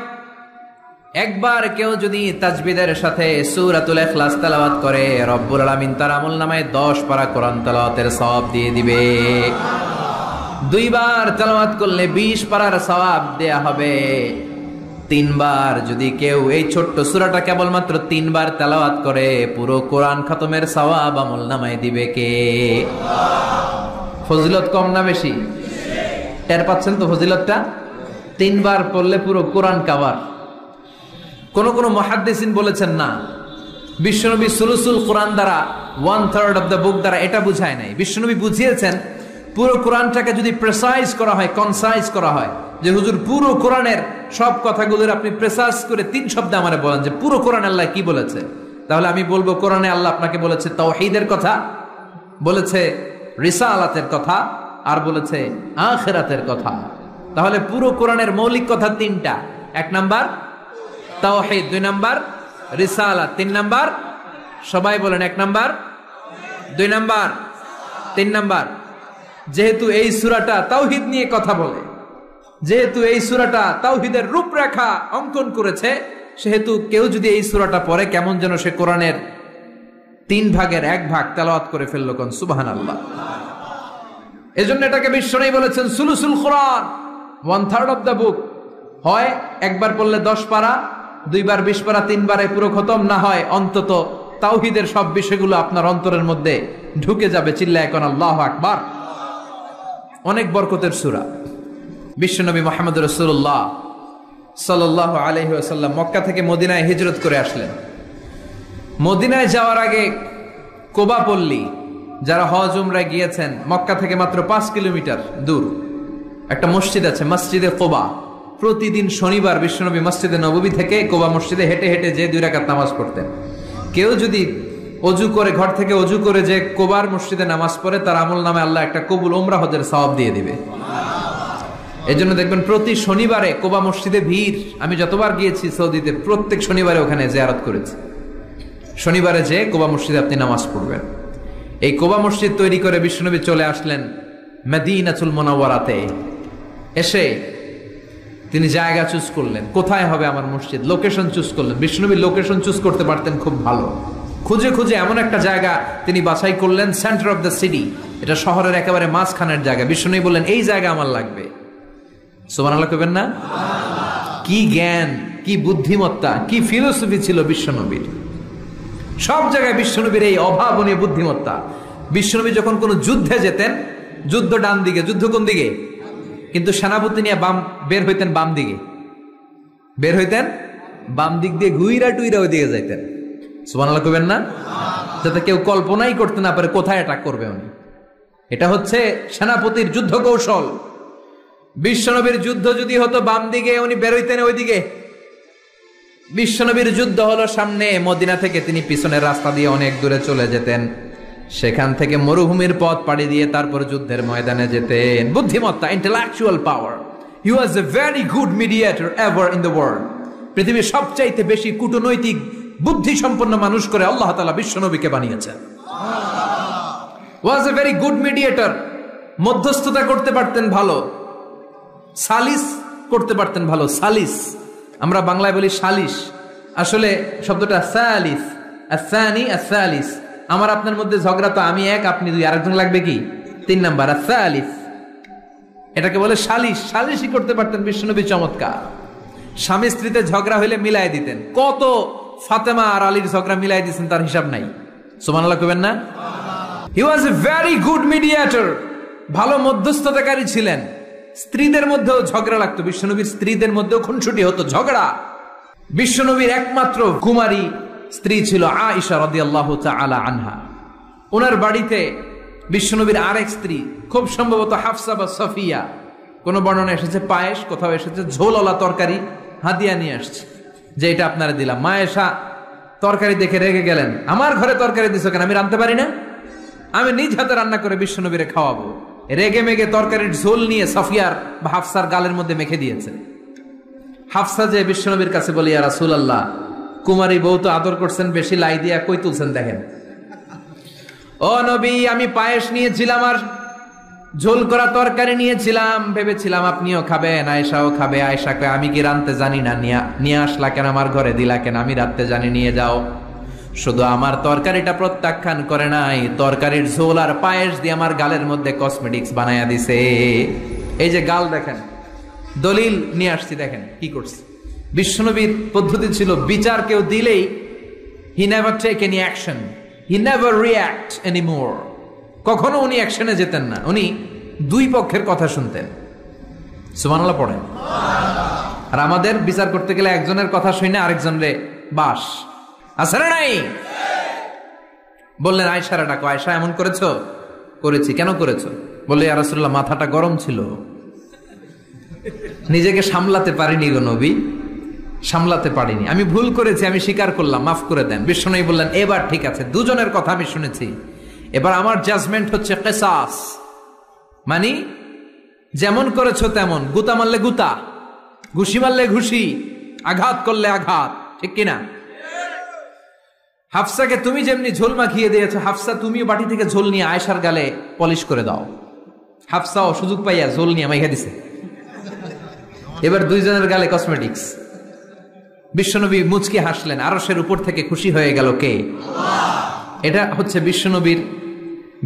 একবার কেউ যদি তাজবিদের সাথে সূরাতুল ইখলাস তেলাওয়াত করে, রব্বুল আলামিন তার আমলনামায় 10 পারা কোরআন তেলাওয়াতের সওয়াব দিয়ে দিবে। 2 বার তেলাওয়াত করলে 20 পারার সওয়াব দেয়া হবে। 3 বার যদি কেউ এই ছোট্ট সূরাটা কেবলমাত্র 3 বার তেলাওয়াত করে, পুরো কোরআন খতমের সওয়াব আমলনামায় দিবে কে? ফজিলত কম না বেশি? টের পাচ্ছেন তো ফজিলতটা? 3 বার পড়লে পুরো কোরআন কভার। কোন কোন মুহাদ্দিসিন বলেছেন না, বিশ্বনবী সুলুসুল কোরআন দ্বারা 1/3 অফ দ্য বুক দ্বারা এটা বুঝায় নাই। বিশ্বনবী বুঝিয়েছেন পুরো কোরআনটাকে যদি প্রেসাইজ করা হয়, কনসাইজ করা হয়, যে হুজুর পুরো কোরআনের সব কথাগুলোর আপনি প্রেসাইজ করে 3 শব্দে আমারে বলেন যে পুরো কোরআন আল্লাহ কি বলেছে, তাহলে আমি বলবো কোরআনে আল্লাহ আপনাকে বলেছে তাওহীদের কথা, বলেছে রিসালাতের কথা, আর বলেছে আখিরাতের কথা। তাহলে পুরো কোরআনের মৌলিক কথা 3টা। 1 নাম্বার তাওহীদ, 2 নাম্বার রিসালাত, 3 নাম্বার সবাই বলেন 1 নাম্বার, 2 নাম্বার, 3 নাম্বার। যেহেতু এই সূরাটা তাওহীদ নিয়ে কথা বলে, যেহেতু এই সূরাটা তাওহীদের রূপরেখা অঙ্কন করেছে, সেহেতু কেউ যদি এই সূরাটা পড়ে কেমন যেন সে কোরআনের 3 ভাগের 1 ভাগ তেলাওয়াত করে ফেললো। কোন সুবহানাল্লাহ। এজন্য এটাকে বিশ্বনবী বলেছেন সুলুসুল কোরআন, 1/3 অফ দ্য বুক। হয় একবার পড়লে 10 পারা, 2 বার 20 পারা, 3 বারে পুরো খতম, না হয় অন্তত তাওহীদের সব বিষয়গুলো আপনার অন্তরের মধ্যে ঢুকে যাবে। চিল্লায় কোন আল্লাহু আকবার। অনেক বরকতের সূরা। বিশ্বনবী মুহাম্মদ রাসূলুল্লাহ সাল্লাল্লাহু আলাইহি ওয়াসাল্লাম মক্কা থেকে মদিনায় হিজরত করে আসলেন। মদিনায় যাওয়ার আগে কোবা পল্লী, যারা হজ উমরায় গিয়েছেন, মক্কা থেকে মাত্র 5 কিলোমিটার দূর একটা মসজিদ আছে, মসজিদে কোবা। প্রতিদিন শনিবার বিশ্বনবী মসজিদে নববী থেকে কোবা মসজিদে হেঁটে হেঁটে যে 2 রাকাত নামাজ পড়তেন। কেউ যদি অজু করে, ঘর থেকে অজু করে যে কোবার মসজিদে নামাজ পড়ে, তার আমল নামে আল্লাহ একটা কবুল উমরা হজের সওয়াব দিয়ে দিবে। এই জন্য দেখবেন প্রতি শনিবারে কোবা মসজিদে ভিড়। আমি যতবার গিয়েছি সৌদিতে, প্রত্যেক শনিবারে ওখানে জিয়ারত করেছি। শনিবারে যে কোবা মসজিদে আপনি নামাজ পড়বেন। এই কোবা মসজিদ তৈরি করে বিশ্বনবী চলে আসলেন মদিনাতুল মুনাওয়ারাতে। এসে তিনি জায়গা চুজ করলেন, কোথায় হবে আমার মসজিদ, লোকেশন চুজ করলেন। বিশ্বনবী লোকেশন চুজ করতে পারতেন খুব ভালো। খুঁজে খুঁজে এমন একটা জায়গা তিনি বাছাই করলেন, সেন্টার অফ দ্য সিটি, এটা শহরের একেবারে মাঝখানের জায়গা। বিশ্বনবী বললেন এই জায়গা আমার লাগবে। সুবহানাল্লাহ কইবেন না? কি জ্ঞান, কি বুদ্ধিমত্তা, কি ফিলোসফি ছিল বিশ্বনবীর। সব জায়গায় বিশ্বনবীর এই অভাবনীয় বুদ্ধিমত্তা। বিশ্বনবী যখন কোনো যুদ্ধে যেতেন, যুদ্ধ ডান দিকে, যুদ্ধ কোন দিকে, কিন্তু সেনাপতি নিয়ে বের হইতেন বাম দিকে, বের হইতেন বাম দিক দিয়ে, ঘুইরা টুইরা ওই দিকে যাইতেন। সুবহানাল্লাহ কইবেন না? যাতে কেউ কল্পনাই করতে না পারে কোথায় অ্যাটাক করবে উনি। এটা হচ্ছে সেনাপতির যুদ্ধ কৌশল। বিশ্বনবীর যুদ্ধ যদি হতো বাম দিকে, উনি বেরোইতেন ওইদিকে। বিশ্বনবীর যুদ্ধ হলো সামনে, মদিনা থেকে তিনি পিছনের রাস্তা দিয়ে অনেক দূরে চলে যেতেন, সেখান থেকে মরুভূমির পথ পাড়ি দিয়ে তারপর যুদ্ধের ময়দানে যেতেন। বুদ্ধিমত্তা, intellectual power. He was a very good mediator ever in the world. পৃথিবীর সবচাইতে বেশি কূটনৈতিক বুদ্ধি সম্পন্ন মানুষ করে আল্লাহ তাআলা বিশ্বনবীকে বানিয়েছেন। ওয়াজ এ ভেরি গুড মিডিয়েটর। মধ্যস্থতা করতে পারতেন ভালো, সালিস করতে পারতেন ভালো। সালিস আমরা বাংলায় বলি সালিশ, আসলে শব্দটা সালিস, আসানি আসালিস। আমার আপনার মধ্যে ঝগড়া, তো আমি এক আপনি দুই, আরেকজন লাগবে কি 3 নাম্বার, আসালিস। এটাকে বলে সালিশ। সালিশই করতে পারতেন বিশ্বনবী, চমৎকার। স্বামী স্ত্রীতে ঝগড়া হইলে মিলাই দিতেন। কত ফাতেমা আর আলীর ঝগড়া মিলাই দিয়েছেন তার হিসাব নাই। সুবহানাল্লাহ কইবেন না? হি ওয়াজ এ ভেরি গুড মিডিয়েটর। ভালো মধ্যস্থতাকারী ছিলেন। স্ত্রীদের মধ্যেও ঝগড়া লাগতো, বিশ্বনবীর স্ত্রীদের মধ্যেও খুনসুটি হতো, ঝগড়া। বিশ্বনবীর একমাত্র কুমারী স্ত্রী ছিল আয়েশা রাদিয়াল্লাহু তাআলা আনহা। ওনার বাড়িতে বিশ্বনবীর আরেক স্ত্রী, খুব সম্ভবত হাফসা বা সফিয়া, কোন বর্ণনা এসেছে পায়েস, কোথাও এসেছে ঝোলওয়ালা তরকারি হাদিয়া নিয়ে আসছে, যে এটা আপনারা দিলাম। মা আয়েশা তরকারি দেখে রেগে গেলেন, আমার ঘরে তরকারি দিছো কেন? আমি রাঁধতে পারি না? আমি নিজ হাতে রান্না করে বিশ্বনবীরে খাওয়াবো। রেগে মেগে তরকারির ঝোল নিয়ে সফিয়ার বা হাফসার গালের মধ্যে মেখে দিয়েছে। হাফসা যে বিশ্বনবীর কাছে বলি, ইয়া রাসূলুল্লাহ, কুমারী বউ তো আদর করছেন বেশি, লাই দিয়া কই তুলছেন দেখেন। ও নবী, আমি পায়েস নিয়েছিলাম আর ঝোল করা তরকারি নিয়েছিলাম, ভেবেছিলাম আপনিও খাবেন, আয়েশাও খাবে। আয়েশা কয়, আমি কি রাঁধতে জানি না? নিয়ে আসলা কেন আমার ঘরে, দিলা কেন? আমি রাঁধতে জানি, নিয়ে যাও। শুধু আমার তরকারিটা প্রত্যাখ্যান করে নাই, তরকারির ঝোল আর পায়েস দিয়ে আমার গালের মধ্যে কসমেটিক্স বানায়া দিছে। এই যে গাল দেখেন, দলিল নিয়ে আসছি, দেখেন কি করছে। বিশ্বনবীর পদ্ধতি ছিল, বিচার কেউ দিলেই he never take any action, he never react anymore. কখনো উনি অ্যাকশনে যেতেন না, উনি দুই পক্ষের কথা শুনতেন। সুবহানাল্লাহ পড়েন। আর আমাদের বিচার করতে গেলে একজনের কথা শুনে আরেকজনের বাস আছে না নাই? বললেন আয়েশারে ডাকো। আয়েশা, এমন করেছো? করেছি। কেন করেছো? বললে, ইয়া রাসূলুল্লাহ, মাথাটা গরম ছিল, নিজেকে সামলাতে পারিনি গো নবী, সামলাতে পারিনি, আমি ভুল করেছি, আমি স্বীকার করলাম, মাফ করে দেন। বিশ্বনবী বললেন, এবার ঠিক আছে, দুজনের কথা আমি শুনেছি, এবার আমার জাজমেন্ট হচ্ছে কিসাস, মানে যেমন করেছো তেমন, গুতা মারলে গুতা, ঘুষি মারলে ঘুষি, আঘাত করলে আঘাত, ঠিক কিনা? হাফসাকে তুমি যেমনি ঝোল মাখিয়ে দিয়েছো, হাফসা তুমিও বাটি থেকে ঝোল নিয়ে আয়েশার গালে পলিশ করে দাও। হাফসাও সুযোগ পাইয়া ঝোল নিয়ে মাইখা দিছে। এবার দুইজনের গালে কসমেটিক্স। বিশ্বনবী মুচকি হাসলেন, আরশের উপর থেকে খুশি হয়ে গেল কে? এটা হচ্ছে বিশ্বনবীর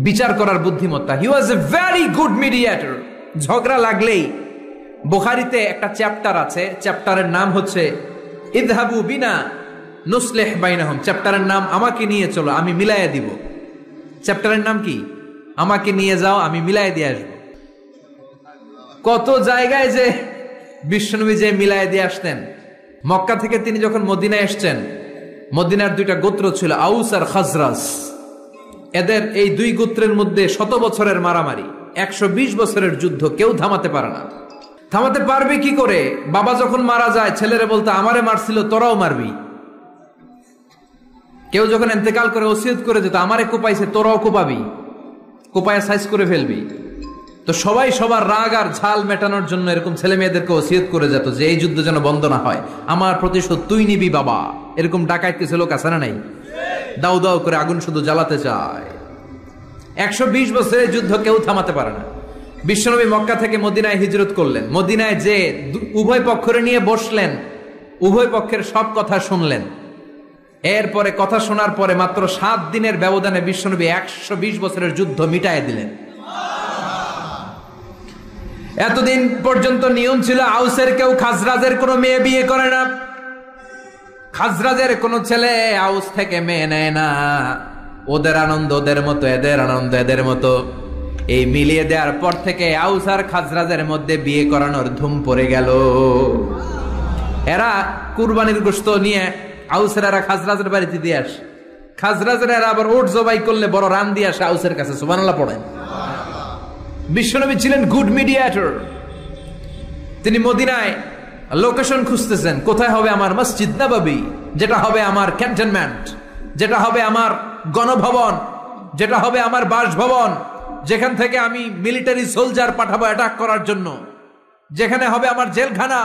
বিচার করার বুদ্ধিমত্তা। হি ওয়াজ এ ভেরি গুড মিডিয়েটর। ঝগড়া লাগলেই, বুখারীতে একটা চ্যাপ্টার আছে, চ্যাপ্টারের নাম হচ্ছে ইযহাবু বিনা নুসলিহ বাইনাহুম। চ্যাপ্টারের নাম আমাকে নিয়ে চলো, আমি মিলাইয়া দিব। চ্যাপ্টারের নাম কি? আমাকে নিয়ে যাও, আমি মিলাইয়া দিয়ে আসবো। কত জায়গায় যে বিশ্বনবী যে মিলাইয়া দিয়ে আসতেন। মক্কা থেকে তিনি যখন মদিনায় এসছেন, মদিনার দুইটা গোত্র ছিল, আউস আর খাজরাজ। এদের এই দুই গোত্রের মধ্যে 100 বছরের মারামারি, 120 বছরের যুদ্ধ, কেউ থামাতে পারে না। থামাতে পারবে কি করে? বাবা যখন মারা যায়, ছেলেরা বলতো আমারে মারছিল, তোরাও মারবি। কেউ যখন ইন্তেকাল করে ওসিয়ত করে যেত, আমারে কোপাইছে, তোরাও কোপাবি, কোপায় সাইজ করে ফেলবি। তো সবাই সবার রাগ আর ঝাল মেটানোর জন্য এরকম ছেলে মেয়েদেরকে ওসিয়ত করে যেত যে এই যুদ্ধ যেন বন্ধ না হয়, আমার প্রতিশোধ তুই নিবি বাবা। এরকম ডাকাইত কিছু লোক আছে না নাই? দাউ দাউ করে আগুন শুধু জ্বালাতে চায়। 120 বছরের যুদ্ধ কেউ থামাতে পারে না। বিশ্বনবী মক্কা থেকে মদিনায় হিজরত করলেন। মদিনায় যে উভয় পক্ষের নিয়ে বসলেন, উভয় পক্ষের সব কথা শুনলেন। এরপরে কথা শোনার পরে মাত্র 7 দিনের ব্যবধানে বিশ্বনবী 120 বছরের যুদ্ধ মিটায় দিলেন। এতদিন পর্যন্ত নিয়ম ছিল, আউসের কেউ খাজরাজের কোনো মেয়ে বিয়ে করে না, খাজরাজের কোনো ছেলে আউস থেকে মেয়ে নেয় না। ওদের আনন্দ ওদের মতো, এদের আনন্দ এদের মতো। এই মিলিয়ে দেওয়ার পর থেকে আউস আর খাজরাজের মধ্যে বিয়ে করানোর ধুম পড়ে গেল। এরা কুরবানির গোশত নিয়ে আউসের এরা খাজরাজের বাড়িতে দিয়ে আসে, খাজরাজের এরা আবার ওট জবাই করলে বড় রান দিয়ে আসে আউসের কাছে। সুবহানাল্লাহ পড়েন। বিশ্বনবী ছিলেন গুড মিডিয়েটর। তিনি মদিনায় লোকেশন খুঁজতেছেন, কোথায় হবে আমার মসজিদ নববী, যেটা হবে আমার ক্যান্টনমেন্ট, যেটা হবে আমার গণভবন, যেটা হবে আমার বাসভবন, যেখান থেকে আমি মিলিটারি সোলজার পাঠাবো অ্যাটাক করার জন্য, যেখানে হবে আমার জেলখানা,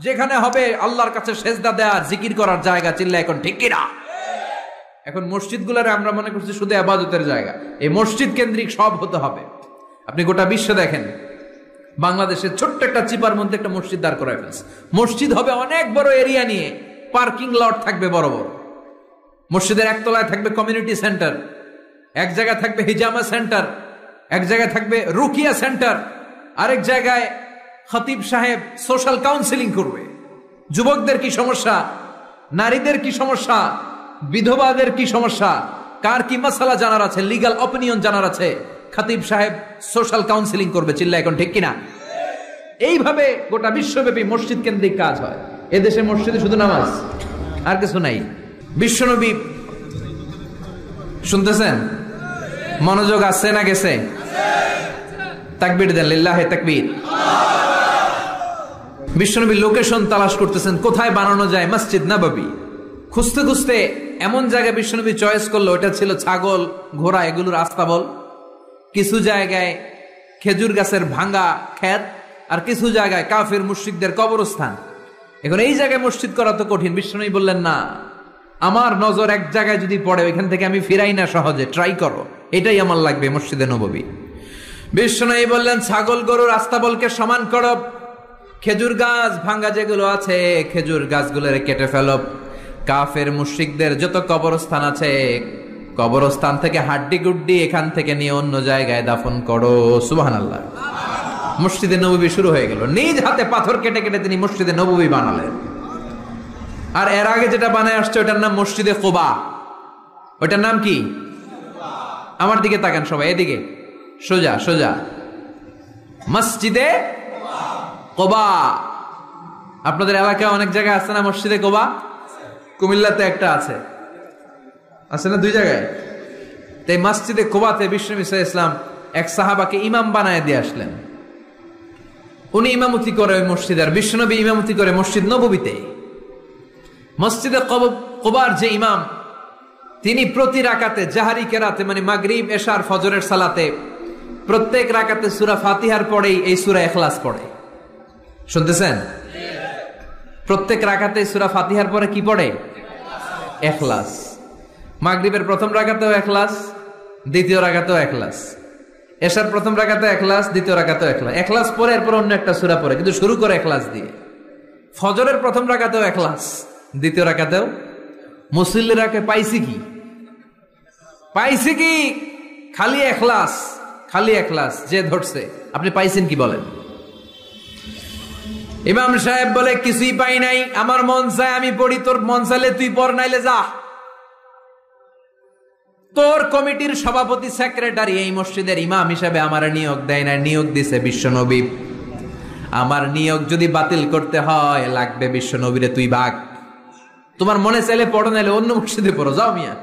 যেখানে হবে আল্লাহর কাছে সেজদা দেওয়ার জিকির করার জায়গা। চিল্লা এখন ঠিক কিনা? এখন মসজিদগুলোরে আমরা মনে করছি শুধু ইবাদতের জায়গা। এই মসজিদ কেন্দ্রিক সব হতে হবে। আপনি গোটা বিশ্ব দেখেন, বাংলাদেশের ছোট্ট একটা চিপার মধ্যে একটা মসজিদ দাঁড় করায় ফেলছে। মসজিদ হবে অনেক বড় এরিয়া নিয়ে, পার্কিং লট থাকবে বড় বড়। মসজিদের একতলায় থাকবে কমিউনিটি সেন্টার, এক জায়গায় থাকবে হিজামা সেন্টার, এক জায়গায় থাকবে রুকিয়া সেন্টার, আরেক জায়গায় খতিব সাহেব সোশ্যাল কাউন্সিলিং করবে। যুবকদের কি সমস্যা, নারীদের কি সমস্যা, বিধবাদের কি সমস্যা, কার কি মাসালা জানার আছে, লিগ্যাল অপিনিয়ন জানার আছে, খতিব সাহেব সোশ্যাল কাউন্সিলিং করবে। চিল্লা এখন ঠিক কিনা? এইভাবে গোটা বিশ্বব্যাপী মসজিদ কেন্দ্রিক কাজ হয়। এদেশে মসজিদে শুধু নামাজ, আর কিছু নাই। বিশ্বনবী শুনতেছেন? মনোযোগ আছে না গেছে? তাকবীর দেন, লিল্লাহে তাকবীর। বিশ্বনবী লোকেশন তালাশ করতেছেন, কোথায় বানানো যায় মসজিদ নববী। খুঁজতে খুঁজতে এমন জায়গায় বিশ্বনবী চয়েস করলো, এটা ছিল ছাগল ঘোড়া এগুলোর আস্তাবল, কিছু জায়গায় খেজুর গাছের ভাঙ্গা ক্ষেত, আর কিছু জায়গায় কাফির মুশরিকদের কবরস্থান। এখন এই জায়গায় মসজিদ করা তো কঠিন। বিশ্বনবী বললেন, না, আমার নজর এক জায়গায় যদি পড়ে ওইখান থেকে আমি ফিরাই না সহজে, ট্রাই করো, এটাই আমার লাগবে মসজিদে নববী। বিশ্বনবী বললেন, ছাগল গরুর আস্তাবলকে সমান করো, খেজুর গাছ ভাঙ্গা যেগুলো আছে খেজুর গাছগুলোরে কেটে ফেলো, কাফের মুশরিকদের যত কবরস্থান আছে কবরস্থান থেকে হাড্ডি গুড্ডি এখান থেকে নিয়ে অন্য জায়গায় দাফন করো। সুবহানাল্লাহ। মসজিদে নববী শুরু হয়ে গেল। নিজ হাতে পাথর কেটে কেটে তিনি মসজিদে নববী বানালেন। আর এর আগে যেটা বানায় আসছে ওটার নাম মসজিদে কুবা। ওটার নাম কি? আমার দিকে তাকান সবাই, এদিকে সোজা সোজা। মসজিদে কুবা। আপনাদের এলাকায় অনেক জায়গায় আছে না মসজিদে কুবা? কুমিল্লাতে একটা আছে, আছে না? 2 জায়গায়। তাই মসজিদে কুবাতে বিশ্বনবী সাল্লাল্লাহু আলাইহি ওয়াসাল্লাম এক সাহাবাকে ইমাম বানায় দিয়ে আসলেন। উনি ইমামতি করে ওই মসজিদে, আর বিশ্বনবী ইমামতি করে মসজিদ নববীতে। মসজিদে কুবার যে ইমাম, তিনি প্রতি রাকাতে জাহারি কেরাতে মানে মাগরিব এশার ফজরের সালাতে প্রত্যেক রাকাতে সূরা ফাতিহার পরেই এই সূরা ইখলাস পড়ে। শুনতেছেন? প্রত্যেক রাকাতে সূরা ফাতিহার পরে কি পড়ে? ইখলাস। মাগরিবের প্রথম রাকাতেও ইখলাস, দ্বিতীয় রাকাতেও ইখলাস, এশার প্রথম রাকাতে ইখলাস, দ্বিতীয় রাকাতেও ইখলাস। ইখলাস পরে এরপর অন্য একটা সূরা পড়ে, কিন্তু শুরু করে ইখলাস দিয়ে। ফজরের প্রথম রাকাতেও ইখলাস, দ্বিতীয় রাকাতেও। মুসল্লিরাকে পাইছি কি? পাইছি কি? খালি ইখলাস, খালি ইখলাস। যে ধরছে, আপনি পাইছেন কি বলেন? ইমাম সাহেব বলে, কিছুই পাই নাই, আমার মন চায় আমি পড়ি, তোর মন চাইলে তুই পড়, নাইলে যা। তোর কমিটির সভাপতি সেক্রেটারি এই মসজিদের ইমাম হিসাবে আমার নিয়োগ দেয় না, নিয়োগ দিছে বিশ্বনবী। আমার নিয়োগ যদি বাতিল করতে হয় লাগবে বিশ্বনবীরে তুই ভাগ। তোমার মনে চাইলে পড়ো, নাইলে অন্য মসজিদে পড়ো, যাও মিয়া।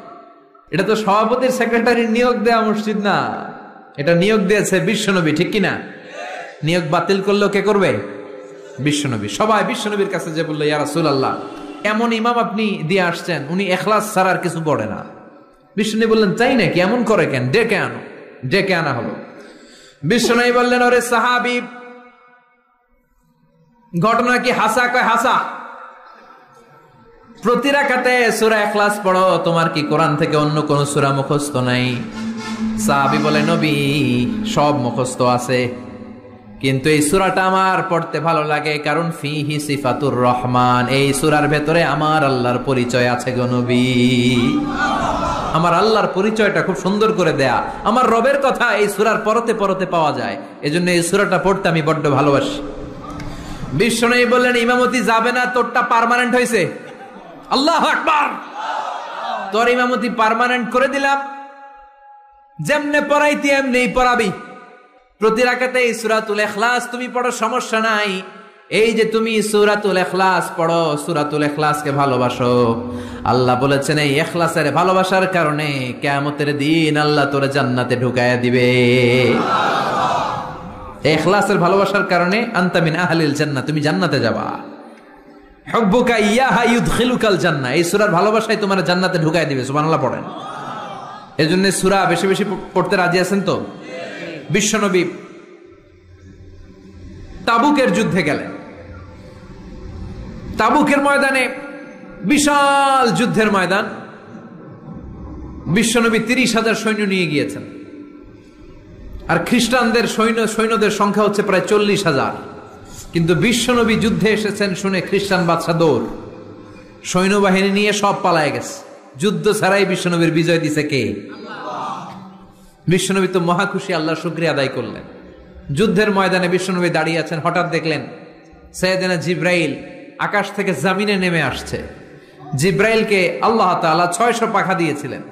এটা তো সভাপতির সেক্রেটারির নিয়োগ দেওয়া মসজিদ না, এটা নিয়োগ দিয়েছে বিশ্বনবী, ঠিক কিনা? নিয়োগ বাতিল করলেও কে করবে? বিশ্বনবী। সবাই বিশ্বনবীর কাছে যে বললো, ইয়া রাসূলুল্লাহ, এমন ইমাম আপনি দিয়ে আসছেন, উনি ইখলাস ছাড়া আর কিছু পড়ে না। বিশ্বনবী বললেন, তাই নাকি? এমন করে কেন? ডেকে আনো। ডেকে আনা হলো। বিশ্বনবী বললেন, ওরে সাহাবী, ঘটনা কি হাসা? কয় হাসা। প্রতি রাকাতে সূরা ইখলাস পড়ো, তোমার কি কোরআন থেকে অন্য কোন সূরা মুখস্থ নাই? সাহাবী বলে, নবী, সব মুখস্থ আছে, কিন্তু এই সূরাটা আমার পড়তে ভালো লাগে, কারণ ফিহি সিফাতুর রহমান, এই সূরার ভেতরে আমার আল্লাহর পরিচয় আছে গো নবী। আমার আল্লাহর পরিচয়টা খুব সুন্দর করে দেয়া, আমার রবের কথা এই সূরার পরতে পরতে পাওয়া যায়, এজন্য এই সূরাটা পড়তে আমি বড্ড ভালোবাসি। বিশ্বনবী বললেন, ইমামতি যাবে না, তোরটা পার্মানেন্ট হয়েছে। আল্লাহু আকবার। তোর ইমামতি পার্মানেন্ট করে দিলাম, যেমনে পড়াইতি এমনিই পড়াবি। প্রতি রাকাতে এই সূরাতুল ইখলাস তুমি পড়ো, সমস্যা নাই। এই যে তুমি সূরাতুল ইখলাস পড়ো, সূরাতুল ইখলাসকে ভালোবাসো, আল্লাহ বলেছেন এই ইখলাসের ভালোবাসার কারণে কিয়ামতের দিন আল্লাহ তোরে জান্নাতে ঢুকায়া দিবে। ইখলাসের ভালোবাসার কারণে আনতা মিন আহলিল জান্নাহ, তুমি জান্নাতে যাবা। হুব্বুকা ইয়াহা ইউদখিলুকাল জান্নাহ, এই সূরার ভালোবাসাই তোমার জান্নাতে ঢুকায় দিবে। সুবহানাল্লাহ পড়েন। এজন্য সূরা বেশি বেশি পড়তে রাজি আছেন তো? বিশ্বনবী তাবুকের যুদ্ধে গেলেন। তাবুকের ময়দানে বিশাল যুদ্ধের ময়দান, বিশ্বনবী 30,000 সৈন্য নিয়ে গিয়েছেন, আর খ্রিস্টানদের সৈন্যদের সংখ্যা হচ্ছে প্রায় 40,000। কিন্তু বিশ্বনবী যুদ্ধে এসেছেন শুনে খ্রিস্টান বাদশা দৌড়, সৈন্যবাহিনী নিয়ে সব পালায় গেছে। যুদ্ধ ছাড়াই বিশ্বনবীর বিজয় দিছে কে? বিশ্বনবী তো মহা খুশি, আল্লাহর শুকরিয়া আদায় করলেন। যুদ্ধের ময়দানে বিশ্বনবী দাঁড়িয়ে আছেন, হঠাৎ দেখলেন সাইয়েদনা জিব্রাইল আকাশ থেকে জমিনে নেমে আসছে। জিব্রাইলকে আল্লাহ তাআলা 600 পাখা দিয়েছিলেন।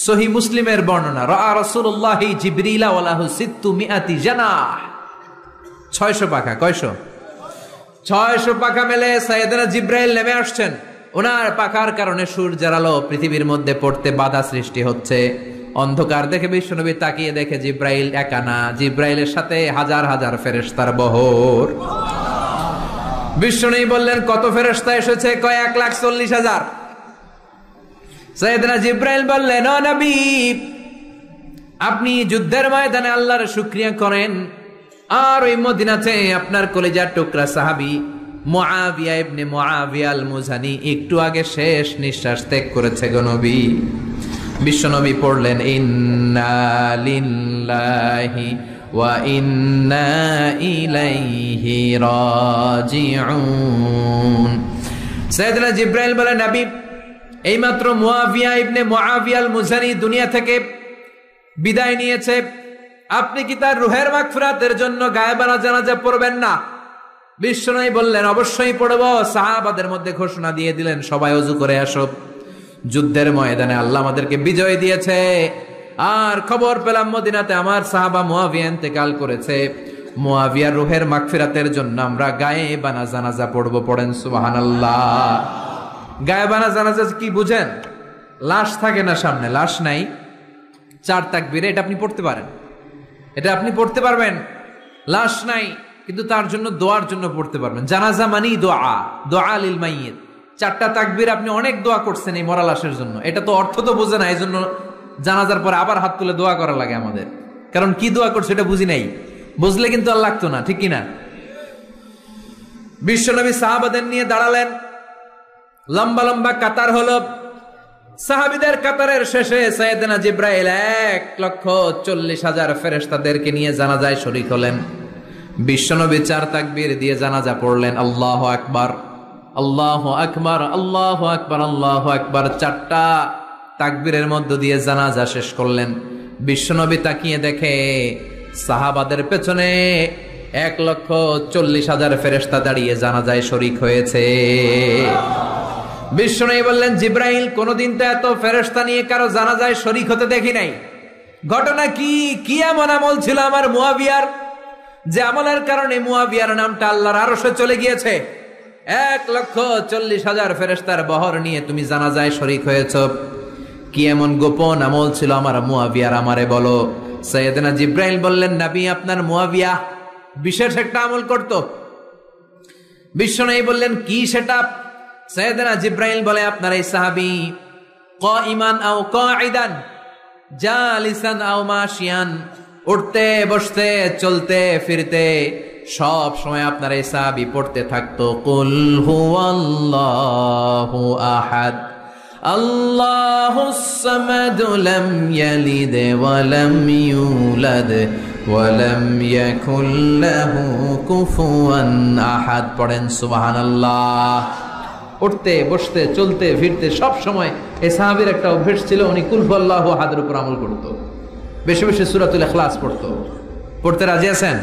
সহিহ মুসলিমের বর্ণনা, রাআ রাসূলুল্লাহি জিবরিলা ওয়া লাহু 600 জানাহ। 600 পাখা। কয়শো? 600 পাখা মেলে সাইয়েদনা জিব্রাইল নেমে আসছেন। ওনার পাখার কারণে সূর্যের আলো পৃথিবীর মধ্যে পড়তে বাধা সৃষ্টি হচ্ছে। অন্ধকার দেখে বিশ্বনবী তাকিয়ে দেখে জিব্রাইল একা না, জিব্রাইলের সাথে হাজার হাজার ফেরেশতার বহর। বিশ্বনবী বললেন, কত ফেরেশতা এসেছে? কয় 1,40,000। সাইয়েদনা জিব্রাইল বললেন, ও নবী, আপনি যুদ্ধের ময়দানে আল্লাহর শুকরিয়া করেন, আর ওই মদিনাতে আপনার কলিজার টুকরা সাহাবী মুআবিয়া ইবনে মুআবিয়া আল মুজানি একটু আগে শেষ নিঃশ্বাস ত্যাগ করেছে গো নবী। বিশ্বনবী পড়লেন, ইন্না লিল্লাহি ওয়া ইন্না ইলাইহি রাজিউন। সাইয়েদনা জিব্রাইল বলেন, নবী, এইমাত্র মুআবিয়া ইবনে মুআবিয়া আল মুজানি দুনিয়া থেকে বিদায় নিয়েছে, আপনি কি তার রুহের মাগফিরাতের জন্য গায়েবানা জানাজা পড়বেন না? বিশ্বনবী বললেন, অবশ্যই পড়ব। সাহাবাদের মধ্যে ঘোষণা দিয়ে দিলেন, সবাই ওযু করে আসো, যুদ্ধের ময়দানে আল্লাহ আমাদেরকে বিজয় দিয়েছে, আর খবর পেলাম মদিনাতে আমার সাহাবা মুআবিয়া ইন্তেকাল করেছে। মুআবিয়ার রুহের মাগফিরাতের জন্য আমরা গায়েবানা জানাজা পড়ব। পড়েন সুবহানাল্লাহ। গায়েবানা জানাজা কি বুঝেন? লাশ থাকে না সামনে, লাশ নাই, 4 তাকবীরে এটা আপনি পড়তে পারেন, এটা আপনি পড়তে পারবেন। লাশ নাই কিন্তু তার জন্য দোয়ার জন্য পড়তে পারবেন। জানাজা মানেই দোয়া, দোয়া লিল মাইয়িত। 4টা তাকবীর আপনি অনেক দোয়া করছেন এই মরা লাশের জন্য, এটা তো অর্থ তো বোঝে না, এই জন্য জানাজার পরে আবার হাত তুলে দোয়া করা লাগে আমাদের, কারণ কি দোয়া করছে এটা বুঝি নাই। বুঝলে কিন্তু আর লাগতো না, ঠিক কিনা? বিশ্বনবী সাহাবাদের নিয়ে দাঁড়ালেন, লম্বা লম্বা কাতার হলো। সাহাবীদের কাতারের শেষে সাইয়েদনা জিব্রাইল 1,40,000 ফেরেশতাদেরকে নিয়ে জানাজায় শরীক হলেন। বিশ্বনবী 4 তাকবীর দিয়ে জানাজা পড়লেন, আল্লাহু আকবার, আল্লাহু আকবার, আল্লাহু আকবার, আল্লাহু আকবার। 4টা তাকবীরের মধ্য দিয়ে জানাজা শেষ করলেন। বিশ্বনবী তাকিয়ে দেখে সাহাবাদের পেছনে 1,40,000 ফেরেশতা দাঁড়িয়ে জানাজায় শরীক হয়েছে। বিশ্বনবী বললেন, জিব্রাইল, কোনদিন তো এত ফেরেশতা নিয়ে কারো জানাজায় শরীক হতে দেখি নাই। ঘটনা কি? কি এমন আমল ছিল আমার মুআবিয়ার, যে আমলের কারণে মুআবিয়ার নামটা আল্লাহর আরশে চলে গিয়েছে? 1,40,000 ফেরেশতার বহর নিয়ে তুমি জানাজায় শরীক হয়েছ। কি এমন গোপন আমল ছিল আমার মুআবিয়ার, আমারে বলো। সাইয়েদনা জিব্রাইল বললেন, নবী, আপনার মুআবিয়া বিশেষ একটা আমল করত। বিশ্বনবী বললেন, কি সেটা? সাইয়েদনা জিব্রাইল বলে, আপনার এই সাহাবী কাইমান আও কাঈদান, জালিসান আও মাশিয়ান, উঠতে বসতে চলতে ফিরতে সব সময় আপনার এই সাহাবী পড়তে থাকতো, কুল হুয়াল্লাহু আহাদ, আল্লাহুস সামাদ, লাম ইয়ালিদ ওয়া লাম ইউলাদ ওয়া লাম ইয়াকুল লাহু কুফুয়ান আহাদ। পড়েন সুবহানাল্লাহ। উঠতে বসতে চলতে ফিরতে সব সময় এই সাহাবীর একটা অভ্যাস ছিল, উনি কুল হুয়াল্লাহু আহাদের উপর আমল করত। বেশি বেশি সূরাতুল ইখলাস পড়তো। পড়তে রাজি আছেন?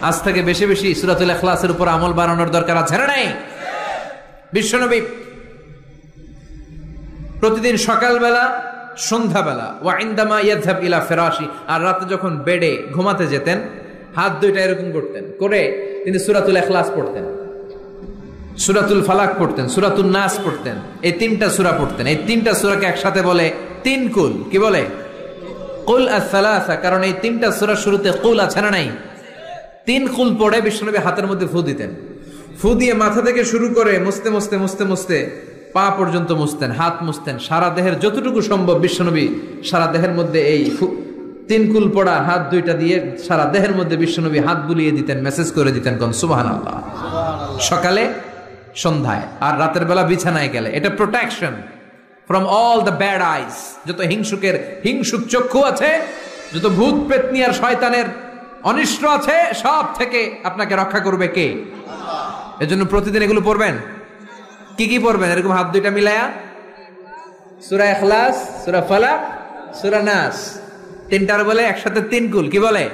আজ থেকে বেশি বেশি সূরাতুল ইখলাসের উপর আমল বাড়ানোর দরকার আছে না নাই? বিশ্বনবী প্রতিদিন সকালবেলা, সন্ধ্যাবেলা, ওয়া ইনদামা ইয়াযহাব ইলা ফিরাশি, আর রাতে যখন বেডে ঘুমাতে যেতেন, হাত দুইটা এরকম করতেন, করে তিনি সূরাতুল ইখলাস পড়তেন, সূরাতুল ফালাক পড়তেন, সূরাতুন নাস পড়তেন। এই 3টা সূরা পড়তেন। এই 3টা সূরাকে একসাথে বলে 3 কুল। কি বলে? কুল আস-সালাসা, কারণ এই 3টা সূরার শুরুতে কুল আছে না নাই? তিন কুল পড়ে বিশ্বনবী হাতের মধ্যে ফু দিতেন। ফু দিয়ে মাথা থেকে শুরু করে মুছতে মুছতে মুছতে মুছতে পা পর্যন্ত মুছতেন, হাত মুছতেন, সারা দেহের যতটুকু সম্ভব বিশ্বনবী সারা দেহের মধ্যে এই তিন কুল পড়া হাত দুইটা দিয়ে সারা দেহের মধ্যে বিশ্বনবী হাত বুলিয়ে দিতেন, মেসেজ করে দিতেন কোন সুবহানাল্লাহ। সকালে, সন্ধ্যায়, আর রাতের বেলা বিছানায় গেলে। এটা protection from all the bad আইস। যত হিংসুক চক্ষু আছে, যত ভূত পেতনি আর শয়তানের অনিষ্ট আছে, সব থেকে আপনাকে রক্ষা করবে কে? এজন্য প্রতিদিন এগুলো পড়বেন। কি কি পড়বেন? এরকম হাত দুইটা মিলায়া সূরা ইখলাস, সূরা ফালাক, সূরা নাস, তিনটার বলে একসাথে তিন কুল। কি বলে?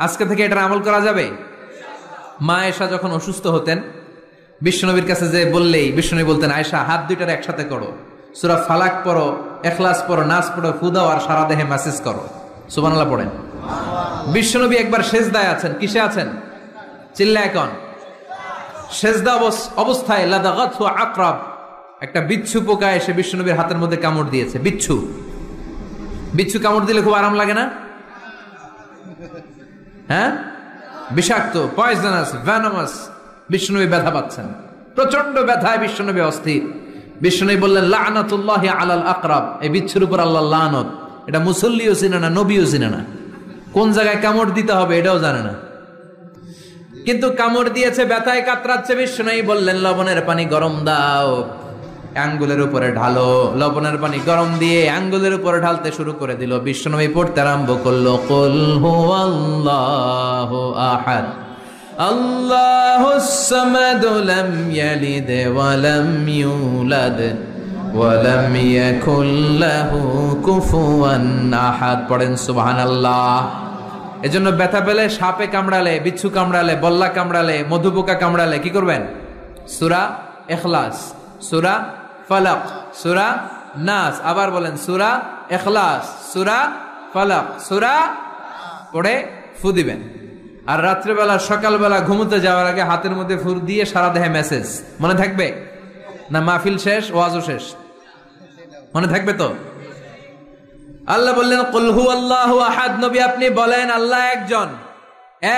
আজকে থেকে এটার আমল করা যাবে। মা আয়েশা যখন অসুস্থ হতেন, বিশ্বনবীর কাছে যে বললেই বিশ্বনবী বলতেন, আয়েশা হাত দুইটার একসাথে করো, সূরা ফালাক পড়ো, ইখলাস পড়ো, নাস পড়ো, ফু দাও, আর সারা দেহে মেসেজ করো। সুবহানাল্লাহ পড়েন। বিশ্বনবী একবার সেজদায় আছেন। কিসে আছেন? চিল্লায় এখন। সেজদা অবস্থায় লাদাগাতহু আকরাব, একটা বিচ্ছু পোকা এসে বিশ্বনবীর হাতের মধ্যে কামড় দিয়েছে। বিচ্ছু কামড় দিলে খুব আরাম লাগে না? হ্যাঁ, বিষাক্ত, পয়জনাস, ভ্যানামাস। বিশ্বনবী ব্যথা পাচ্ছেন, প্রচন্ড ব্যথায় বিশ্বনবী অস্থির। বিশ্বনবী বললেন, লাআনাতুল্লাহি আলাল আকরাব, এই বিচ্ছুর উপর আল্লাহর লানত। এটা মুসল্লিও চিনে না, নবীও চিনে না, কোন জায়গায় কামড় দিতে হবে এটাও জানে না, কিন্তু কামড় দিয়েছে, ব্যথায় কাতরাচ্ছে। বিশ্বনবী বললেন, লবণের পানি গরম দাও, আঙ্গুলের উপরে ঢালো। লবণের পানি গরম দিয়ে আঙ্গুলের উপরে ঢালতে শুরু করে দিল। বিশ্বনবী পড়তে আরম্ভ করলো, কুল হুয়াল্লাহু আহাদ আল্লাহুস সামাদ লাম ইয়ালিদ ওয়া লাম ইউলাদ ওয়া লাম ইয়াকুল লাহু কুফুয়ান আহাদ। পড়েন সুবহানাল্লাহ। এজন্য ব্যথা পেলে, সাপে কামড়ালে, বিচ্ছু কামড়ালে, বল্লা কামড়ালে, মধুপোকা কামড়ালে কি করবেন? সূরা ইখলাস, সূরা ফালাক, সূরা নাস। আবার বলেন, সূরা ইখলাস, সূরা ফালাক, সূরা পড়ে ফু দিবেন। আর রাত্রেবেলা, সকালবেলা ঘুমোতে যাওয়ার আগে হাতের মধ্যে ফু দিয়ে সারা দেহে মেসেজ। মনে থাকবে না? মাহফিল শেষ, ওয়াজও শেষ, মনে থাকবে তো? আল্লাহ বললেন, কুল হুয়াল্লাহু আহাদ। নবী আপনি বলেন, আল্লাহ একজন,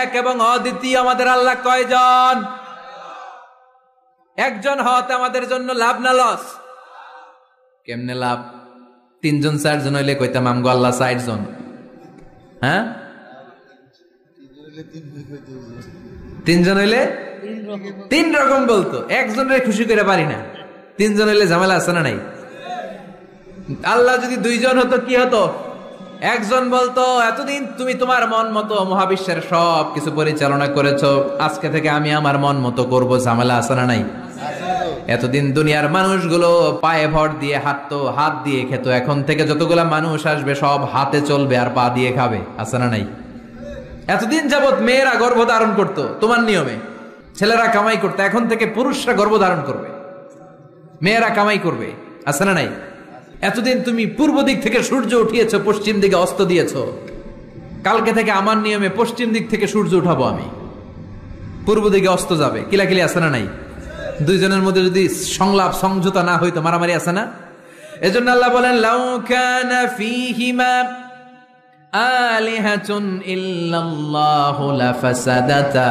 এক এবং অদ্বিতীয়। আমাদের আল্লাহ কয়জন? একজন হওয়াতে আমাদের জন্য লাভ না লস? কেমনে লাভ? তিনজন চারজন হইলে কইতাম আমগো আল্লাহ 60 জন। হ্যাঁ, তিনজন হইলে তিন রকম বলতো, একজনের খুশি করে পারি না। তিনজন হইলে ঝামেলা আছে না নাই? আল্লাহ যদি দুইজন হতো কি হতো? একজন বলতো, এতদিন তুমি তোমার মন মতো মহাবিশ্বের সব কিছু পরিচালনা করেছো, আজকে থেকে আমি আমার মন মতো করবো। ঝামেলা আছে না নাই? এতদিন দুনিয়ার মানুষগুলো পায়ে ভর দিয়ে হাঁটতো, হাত দিয়ে খেত, এখন থেকে যতগুলা মানুষ আসবে সব হাতে চলবে আর পা দিয়ে খাবে। আছে না নাই? এতদিন যাবত মেয়েরা গর্ভধারণ করতো তোমার নিয়মে, ছেলেরা কামাই করতো, এখন থেকে পুরুষরা গর্ভধারণ করবে, মেয়েরা কামাই করবে। আছে না নাই? এতদিন তুমি পূর্ব দিক থেকে সূর্য উঠিয়েছো, পশ্চিম দিকে অস্ত দিয়েছো, কালকে থেকে আমার নিয়মে পশ্চিম দিক থেকে সূর্য উঠাবো আমি, পূর্ব দিকে অস্ত যাবে। কিলাকিলি আছে না নাই? দুইজনের মধ্যে যদি সংলাপ সমঝোতা না হইতো মারামারি আছে না? এজন্য আল্লাহ বলেন, লাউ কানা ফীহিমা আলিহাতুন ইল্লাল্লাহু লাফাসাদাতা।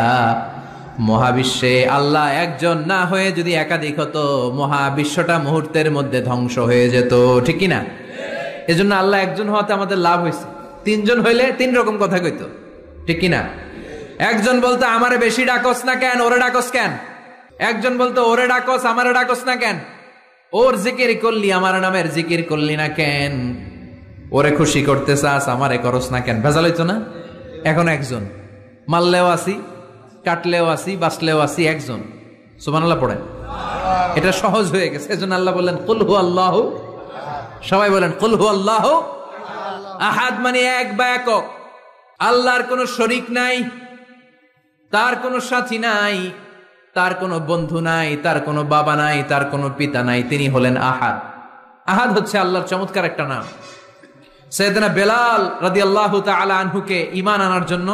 মহাবিশ্বে আল্লাহ একজন না হয়ে যদি একাধিক হতো, মহাবিশ্বটা মুহূর্তের মধ্যে ধ্বংস হয়ে যেত। ঠিক কিনা? এজন্য আল্লাহ একজন হওয়াতে আমাদের লাভ হয়েছে। তিনজন হইলে তিন রকম কথা কইতো। ঠিক কিনা? একজন বলতো, আমারে বেশি ডাকস না কেন, ওরে ডাকস কেন? একজন বলতো, ওরে ডাকস, আমারে ডাকস না কেন? ওর জিকির করলি, আমার নামের জিকির করলি না কেন? ওরে খুশি করতে চাস, আমারে করস না কেন? ভেজাল হইতো না? এখন একজন, মারলেও আসি, কাটলেও আসি, বাঁচলেও আসি, একজন। সুবহানাল্লাহ পড়েন। এটা সহজ হয়ে গেছে। এজন্য আল্লাহ বললেন, কুল হুয়াল্লাহু। সবাই বলেন, কুল হুয়াল্লাহু আহাদ, মানে এক বা একক। আল্লাহর কোনো শরীক নাই, তার কোনো সাথী নাই, তার কোনো বন্ধু নাই, তার কোনো বাবা নাই, তার কোনো পিতা নাই। তিনি হলেন আহাদ। আহাদ হচ্ছে আল্লাহর চমৎকার একটা নাম। সাইয়েদনা বেলাল রাদিয়াল্লাহু তাআলা আনহুকে ঈমান আনার জন্য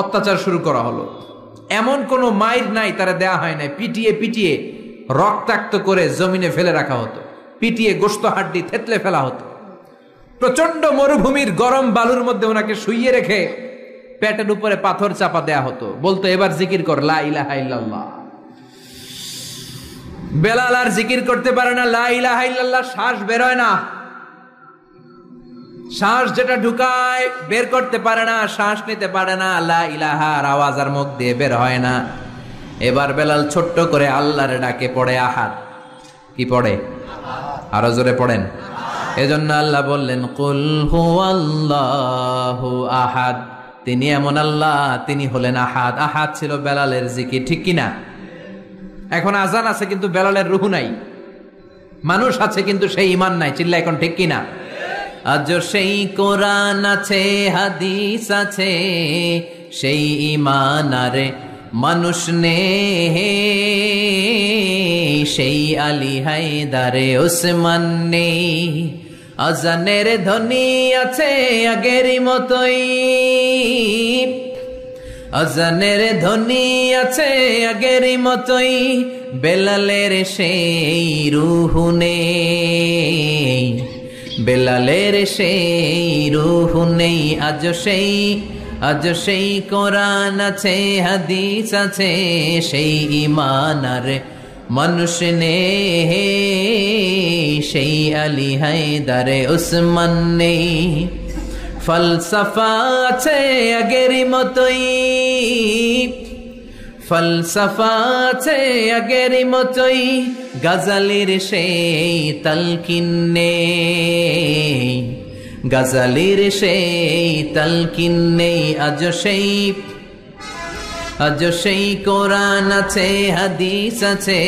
অত্যাচার শুরু করা হলো। এমন কোনো মাইর নাই তারা দেয়া হয় নাই, পিটিয়ে পিটিয়ে রক্তাক্ত করে জমিনে ফেলে রাখা হতো, পিটিয়ে গোশত হাড্ডি থেতলে ফেলা হতো। প্রচন্ড মরুভূমির গরম বালুর মধ্যে ওনাকে শুইয়ে রেখে পেটের উপরে পাথর চাপা দেয়া হতো, বলতো এবার জিকির কর লা ইলাহা ইল্লাল্লাহ। বেলাল আর জিকির করতে পারে না, লা ইলাহা ইল্লাল্লাহ শ্বাস বের হয় না, শ্বাস যেটা ঢুকায় বের করতে পারে না, শ্বাস নিতে পারে না, লা ইলাহার আওয়াজ আর মুখ দিয়ে বের হয় না। এবার বেলাল ছোট্ট করে আল্লাহর ডাকে পড়ে আহাদ। কি পড়ে? আরো জোরে পড়েন। এজন্য আল্লাহ বললেন কুল হুয়াল্লাহু আহাদ, তিনি এমন আল্লাহ, তিনি হলেন আহাদ। আহাদ ছিল বেলালের জিকির, ঠিক কিনা? এখন আজান আছে কিন্তু বেলালের রুহ নাই, মানুষ আছে কিন্তু সেই ঈমান নাই, চিল্লা এখন ঠিক কিনা? আজ সেই কোরআন আছে, হাদিস আছে, সেই ঈমান আরে মানুষ নে, সেই আলী হায়দারে ওসমান নেই। আজানের ধ্বনি আছে আগেরই মতোই, আজানের ধ্বনি আছে আগেরই মতোই, বেলালের সেই রূহ নেই, বেলালের সেই রূহ নেই। আজ সেই কোরআন আছে, হাদিস আছে, সেই ঈমান আর মানুষ নে, সেই আলী হায়দারে ওসমান নেই। ফলসফা আছে আগেরই মতোই, ফলসফা আছে আগেরই মতোই, গাজালির সেই তালকিন নেই, গাজালির সেই তালকিন নেই। আজ সেই কোরআন আছে, হাদিস আছে,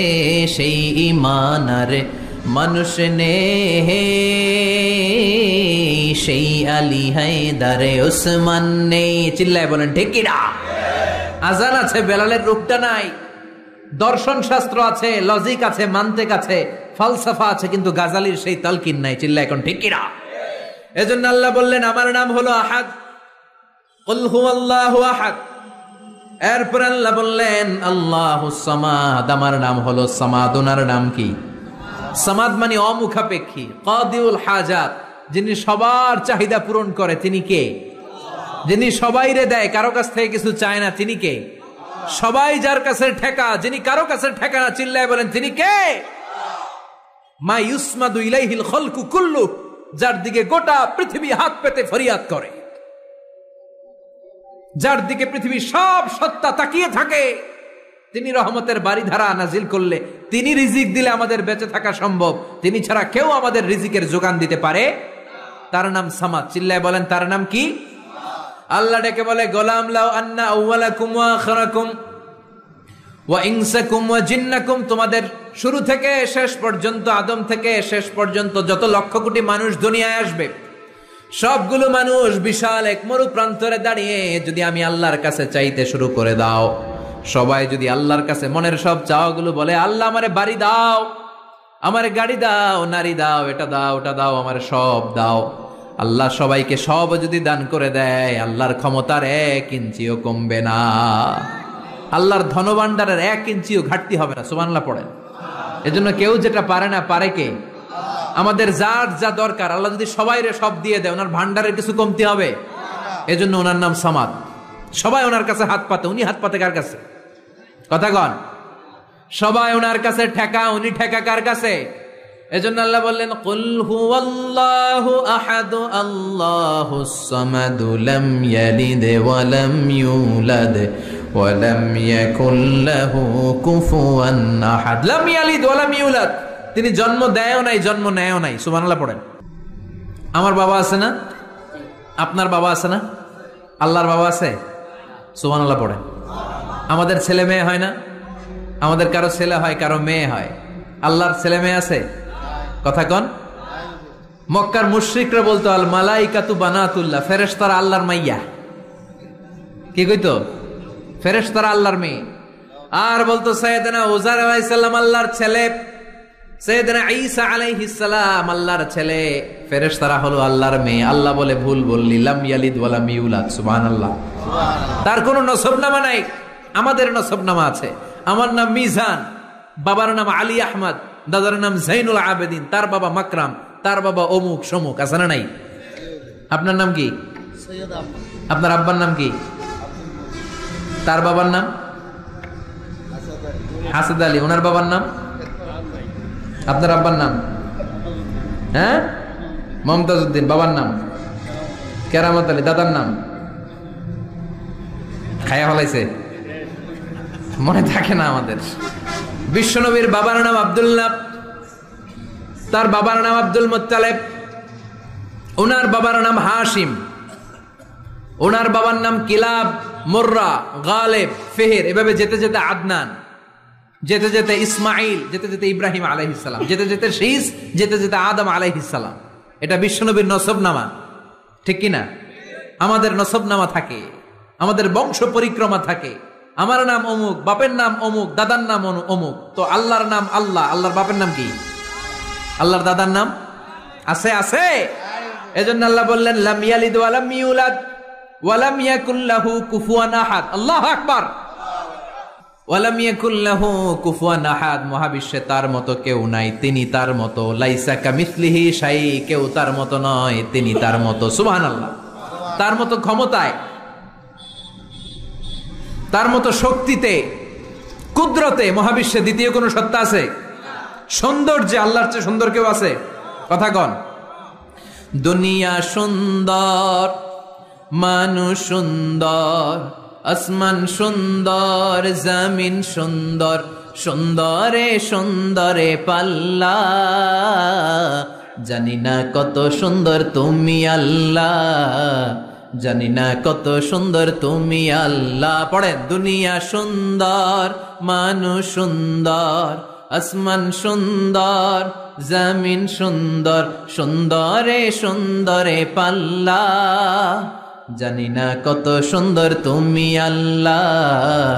সেই ঈমান আর মানুষ নে, সেই আলী হায়দারে ওসমান নেই। চিল্লায় বলেন ঠিক কিনা? আজান আছে, বেলালের রূপটা নাই। দর্শন শাস্ত্র আছে, লজিক আছে, মান্তিক আছে, ফলসফা আছে, কিন্তু গাজালির সেই তালকিন নাই। চিল্লায় এখন ঠিক কিনা? এজন্য আল্লাহ বললেন আমার নাম হলো আহাদ, কুল হুয়াল্লাহু আহাদ। এরপর আল্লাহ বললেন আল্লাহুস সামাদ, আমার নাম হলো সামাদ। ওনার নাম কি? সামাদ মানে অমুখাপেক্ষী, কাদিউল হাজাত, যিনি সবার চাহিদা পূরণ করে। তিনি কে? যিনি সবাইরে দেয়, কারো কাছ থেকে কিছু চায় না। তিনি কে? সবাই যার কাছে ঠেকা, যিনি কারো কাছে ঠেকা না। চিল্লায় বলেন তিনি কে? মা ইউসমাদু ইলাইহিল খালকু কুল্লু, যার দিকে গোটা পৃথিবী হাত পেতে ফরিয়াদ করে, যার দিকে পৃথিবী সব সত্তা তাকিয়ে থাকে। তিনি রহমতের বারিধারা নাজিল করলে, তিনি রিজিক দিলে আমাদের বেঁচে থাকা সম্ভব। তিনি ছাড়া কেউ আমাদের রিজিকের যোগান দিতে পারে। তার নাম সামাদ। চিল্লায় বলেন তার নাম কি? আল্লাহ ডেকে বলে গোলাম লাউ আন্না আউওয়ালাকুম ওয়া আখিরাকুম ওয়া ইনসাকুম ওয়া জিন্নাকুম, তোমাদের শুরু থেকে শেষ পর্যন্ত, আদম থেকে শেষ পর্যন্ত যত লক্ষ কোটি মানুষ দুনিয়ায় আসবে, সবগুলো মানুষ বিশাল এক মরু প্রান্তরে দাঁড়িয়ে যদি আমি আল্লাহর কাছে চাইতে শুরু করে দাও, সবাই যদি আল্লাহর কাছে মনের সব চাওয়াগুলো বলে, আল্লাহ আমারে বাড়ি দাও, আমারে গাড়ি দাও, নারী দাও, এটা দাও, ওটা দাও, আমারে সব দাও, আল্লাহ সবাইকে সব যদি দান করে দেয়, আল্লাহর ক্ষমতার 1 ইঞ্চিও কমবে না, আল্লাহর ধনভাণ্ডারের 1 ইঞ্চিও ঘাটতি হবে না। সুবহানাল্লাহ পড়েন। এজন্য কেউ যেটা পারে না, পারে কে? আমাদের যার যা দরকার আল্লাহ যদি সবাইরে সব দিয়ে দেয়, ওনার ভান্ডারের কিছু কমতি হবে? এজন্য ওনার নাম সামাদ। সবাই ওনার কাছে হাত পাতে। উনি হাত পাতে কার কাছে? কথা কন। সবাই ওনার কাছে ঠেকা, উনি ঠেকা কার কাছে? এজন্য আল্লাহ বললেন কুল হুয়াল্লাহু আহাদ, আল্লাহুস সামাদ, লাম ইয়ালিদ ওয়া লাম ইউলাদ ওয়া লাম ইয়াকুল লাহু কুফুয়ান আহাদ। লাম ইয়ালিদ ওয়া লাম ইউলাদ, তিনি জন্ম দেয়ও নাই, জন্ম নেয়ও নাই। সুবহানাল্লাহ পড়েন। আমার বাবা আছে না? আপনার বাবা আছে না? আল্লাহর বাবা আছে? সুবহানাল্লাহ পড়েন। আমাদের ছেলে মেয়ে হয় না? আমাদের কারো ছেলে হয়, কারো মেয়ে হয়। আল্লাহর ছেলে মেয়ে আছে? কথা কন। মক্কার মুশরিকরা বলতো আল মালাইকাতু বানাতুল্লাহ, ফেরেশতারা আল্লাহর মাইয়া। কি কইতো? ফেরেশতারা আল্লাহর মেয়ে। আর বলতো সাইয়েদনা উযার আলাইহিস সালাম আল্লাহর ছেলে, সাইয়েদনা ঈসা আলাইহিস সালাম আল্লাহর ছেলে, ফেরেশতারা হলো আল্লাহর মেয়ে। আল্লাহ বলে ভুল বললি, লাম ইয়ালিদ ওয়া লাম ইউলাদ। সুবহানাল্লাহ। তার কোনো নসবনামা নাই, আমাদের নসবনামা আছে। আমার নাম মিজান, বাবার নাম আলী আহমদ, দাদার নাম জাইনুল আবেদিন, তার বাবা মাকরাম, তার বাবা অমুক সমুক। আছে না নাই? আপনার নাম কি? আপনার আব্বার নাম কি? তার বাবার নাম হাসাদ আলী, ওনার বাবার নাম? আপনার আব্বার নাম? হ্যাঁ, মমতাজ উদ্দিন। বাবার নাম কেরামত আলী। দাদার নাম? খায়া ফলাইছে, মনে থাকে না আমাদের। বিশ্বনবীর বাবার নাম আব্দুল্লাহ, তার বাবার নাম আব্দুল মুত্তালিব, ওনার বাবার নাম হাশিম, ওনার বাবার নাম কিলাব, মুররা, গালেব, ফেহের, এভাবে যেতে যেতে আদনান, যেতে যেতে ইসমাইল, যেতে যেতে ইব্রাহিম আলাইহিস সালাম, যেতে যেতে শীস, যেতে যেতে আদম আলাইহিস সালাম। এটা বিশ্বনবীর নসবনামা, ঠিক কিনা? আমাদের নসবনামা থাকে, আমাদের বংশ পরিক্রমা থাকে। আমার নাম অমুক, বাপের নাম অমুক, দাদার নাম অমুক। তো আল্লাহর নাম আল্লাহ, আল্লাহর বাপের নাম কি? আল্লাহর দাদার নাম আছে? আছে। এজন্য আল্লাহ বললেন লাম ইয়ালিদ ওয়া লাম ইউলাদ ওয়া লাম ইয়াকুল লাহু কুফুয়ান আহাদ। আল্লাহু আকবার। ওয়া লাম ইয়াকুল লাহু কুফুয়ান আহাদ, মহাবিশ্বে তার মতো কেউ নাই, তিনি তার মতো। লাইসা কামিসলিহি শাই, কেউ তার মতো নয়, তিনি তার মতো। সুবহানাল্লাহ। তার মতো ক্ষমতায়, তার মতো শক্তিতে, কুদরতে মহাবিশ্বে দ্বিতীয় কোন সত্তা আছে? সৌন্দর্যে আল্লাহর চেয়ে সুন্দর কেউ আছে? কথা কন। দুনিয়া সুন্দর, মানুষ সুন্দর, আসমান সুন্দর, জমিন সুন্দর, সুন্দরে সুন্দরে পাল্লা, জানি না কত সুন্দর তুমি আল্লাহ, জানি না কত সুন্দর তুমি আল্লাহ। পড়েন, দুনিয়া সুন্দর, মানুষ সুন্দর, আসমান সুন্দর, জমিন সুন্দর, সুন্দরে সুন্দরে পাল্লা, জানি না কত সুন্দর তুমি আল্লাহ,